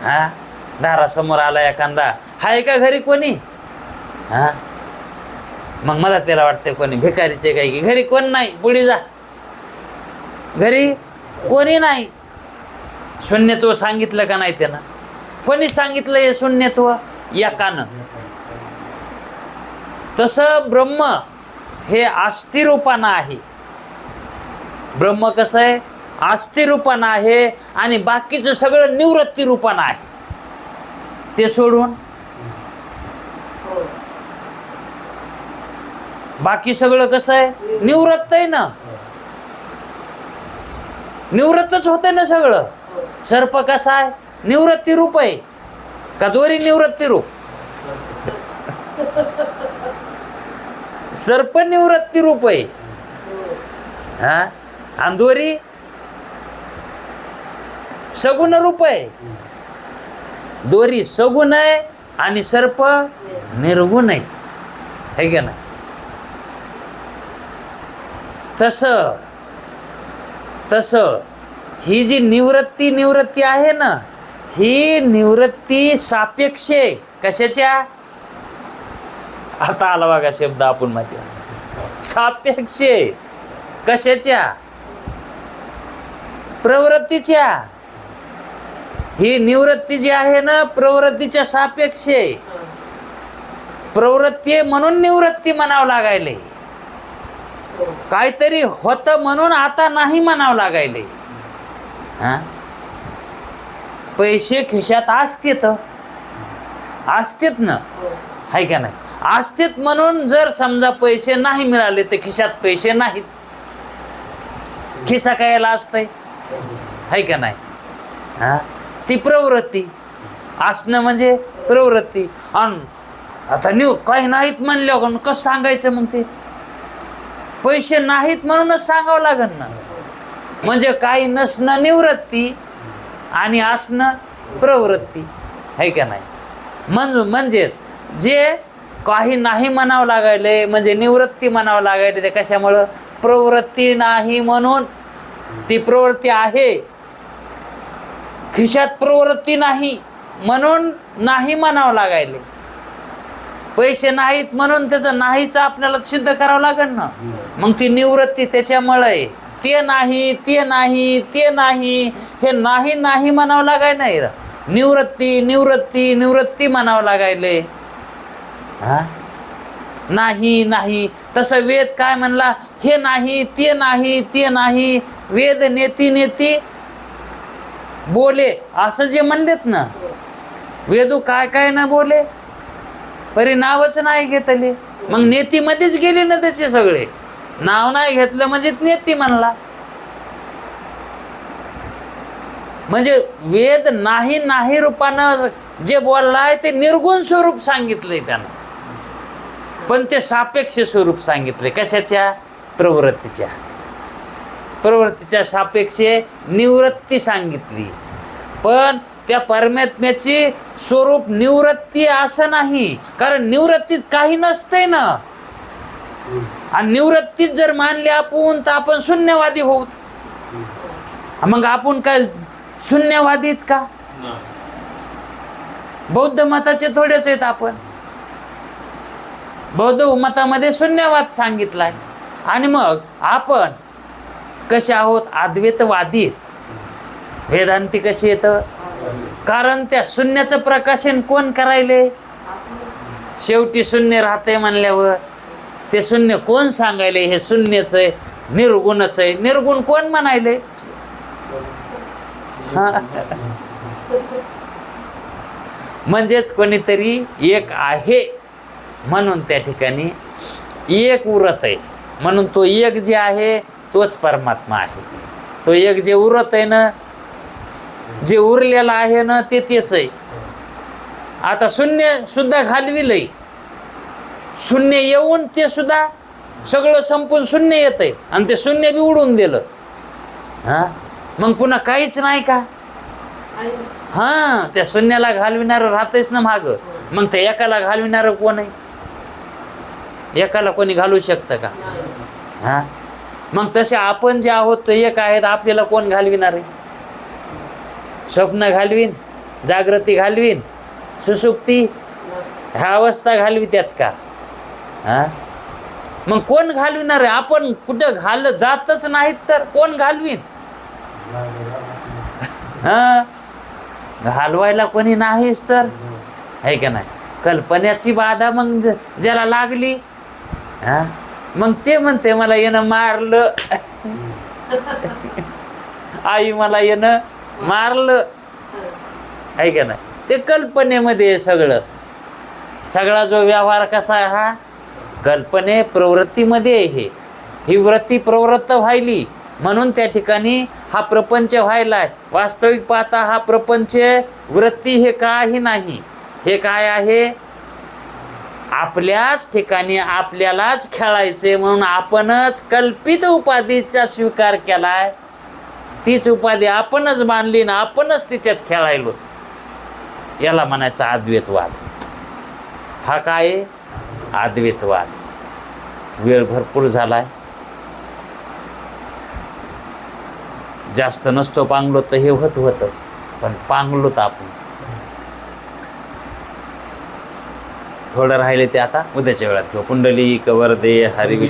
हा, दारासमोर आला एखादा, हाय का घरी कोणी? हा, मग मला त्याला वाटतं कोणी भिकारीचे काय की घरी कोण नाही, पुढे जा, घरी कोणी नाही. शून्यत्व सांगितलं का नाही त्यानं? कोणी सांगितलं हे शून्यत्व? एकानं. तसं ब्रह्म हे अस्थिरूपानं आहे. ब्रह्म कसं आहे? अस्थिरूपानं आहे आणि बाकीचं सगळं निवृत्ती रूपानं आहे. ते सोडून बाकी सगळं कसं आहे? निवृत्त आहे ना. निवृत्तच होतंय ना सगळं. सर्प कसा आहे? निवृत्ती रूप आहे का दोरी निवृत्ती रूप? सर्प निवृत्ती रूप आहे. हा, आणि दोरी सगुण रूप आहे. दोरी सगुण आहे आणि सर्प निर्गुण आहे, है का नाही? तसं ही जी निवृत्ती आहे ना, ही निवृत्ती सापेक्ष आहे. कशाच्या? आता आला बघा शब्द आपण माहिती, सापेक्ष. कशाच्या? प्रवृत्तीच्या. ही निवृत्ती जी आहे ना प्रवृत्तीच्या सापेक्ष आहे. प्रवृत्ती म्हणून निवृत्ती म्हणावं लागायले. काहीतरी होतं म्हणून आता नाही म्हणावं लागायले. हा, पैसे खिशात असतेत ना, हाय का नाही? असतेत म्हणून जर समजा पैसे नाही मिळाले तर खिशात पैसे नाहीत. खिसा कायला असतंय, हाय का नाही? हा, ती प्रवृत्ती. असणं म्हणजे प्रवृत्ती. आणि आता काही नाहीत म्हणल्यावर कसं सांगायचं? मग ते पैसे नाहीत म्हणूनच सांगावं लागेल ना. म्हणजे काही नसणं निवृत्ती आणि असणं प्रवृत्ती, है का नाही? म्हणजेच जे काही नाही म्हणावं लागायले म्हणजे निवृत्ती म्हणावं लागायले. ते कशामुळं? प्रवृत्ती नाही म्हणून. ती प्रवृत्ती आहे, खिशात प्रवृत्ती नाही म्हणून नाही म्हणावं लागायले. पैसे नाहीत म्हणून त्याचं नाहीच आपल्याला सिद्ध करावं लागेल ना. मग ती निवृत्ती त्याच्यामुळे आहे. ते नाही, ते नाही, ते नाही, हे नाही नाही म्हणावं लागाय नाही. निवृत्ती निवृत्ती निवृत्ती म्हणावं लागायले. हा, नाही नाही. तसं वेद काय म्हणला? हे नाही, ते नाही, ते नाही. वेद नेती नेती बोले असं जे म्हणलेत ना, वेदू काय काय ना बोले, परी नावच नाही घेतले. मग नेतीमध्येच गेले ना त्याचे सगळे. नाव नाही घेतलं म्हणजे नेती म्हणला. म्हणजे वेद नाही नाही रूपानं जे बोललाय ते निर्गुण स्वरूप सांगितलंय त्यानं, पण ते सापेक्ष स्वरूप सांगितले. कशाच्या? प्रवृत्तीच्या. प्रवृत्तीच्या सापेक्ष निवृत्ती सांगितली. पण त्या परमात्म्याची स्वरूप निवृत्ती असं नाही, कारण निवृत्तीत काही नसतंय ना. आणि निवृत्तीत जर मानले आपण तर आपण शून्यवादी होत. मग आपण काय शून्यवादीत का? बौद्ध मताचे थोडेच आहेत आपण. बौद्ध मतामध्ये शून्यवाद सांगितलाय. आणि मग आपण कसे आहोत? अद्वैतवादी. वेदांती कशी येतं? कारण त्या शून्याचं प्रकाशन कोण करायले? शेवटी शून्य राहते म्हणल्यावर ते शून्य कोण सांगायले? हे शून्यच आहे, निर्गुणच आहे. निर्गुण कोण म्हणायले? म्हणजेच कोणीतरी एक आहे म्हणून त्या ठिकाणी एक उरत आहे. म्हणून तो एक जे आहे तोच परमात्मा आहे. तो एक जे उरत आहे ना, जे उरलेलं आहे ना, ते तेच आहे. आता शून्य सुद्धा घालविलंय. शून्य येऊन ते सुद्धा सगळं संपून शून्य येत आहे आणि ते शून्य बी उडून दिलं. हा, मग पुन्हा काहीच नाही का? हा, त्या शून्याला घालविणारं राहतेच ना माग. मग त्या एकाला घालविणारं कोण आहे? एकाला कोणी घालू शकतं का? हा, मग तसे आपण जे आहोत ते एक आहेत. आपल्याला कोण घालविणार आहे? स्वप्न घालवीन, जागृती घालवीन, सुसुप्ती ह्या अवस्था घालवी त्यात का? हा, मग कोण घालविणार आहे? आपण कुठं जातच नाहीत तर कोण घालवीन? हा, घालवायला कोणी नाहीच तर आहे का नाही? कल्पनेची बाधा मग ज्याला लागली, हा, मग ते म्हणते मला येणं मारलं. आई मला येणं मारलं, आहे का नाही? ते कल्पनेमध्ये सगळं. सगळा जो व्यवहार कसा आहे हा कल्पने प्रवृत्तीमध्ये आहे. ही वृत्ती प्रवृत्त व्हायली म्हणून त्या ठिकाणी हा प्रपंच व्हायलाय. वास्तविक पाहता हा प्रपंच वृत्ती हे काही नाही. हे काय आहे? आपल्याच ठिकाणी आपल्यालाच खेळायचे म्हणून आपणच कल्पित उपाधीचा स्वीकार केलाय. तीच उपाधी आपणच मानली ना आपणच तिच्यात खेळायलो. याला म्हणायचं अद्वैतवाद. हा काय? अद्वैतवाद. वेळ भरपूर झालाय. जास्त नसतो पांगलो तर हे होतं, पण पांगलोत आपण. थोडं राहिले ते आता उद्याच्या वेळात घेऊ. पुंडलिक वरदे हरी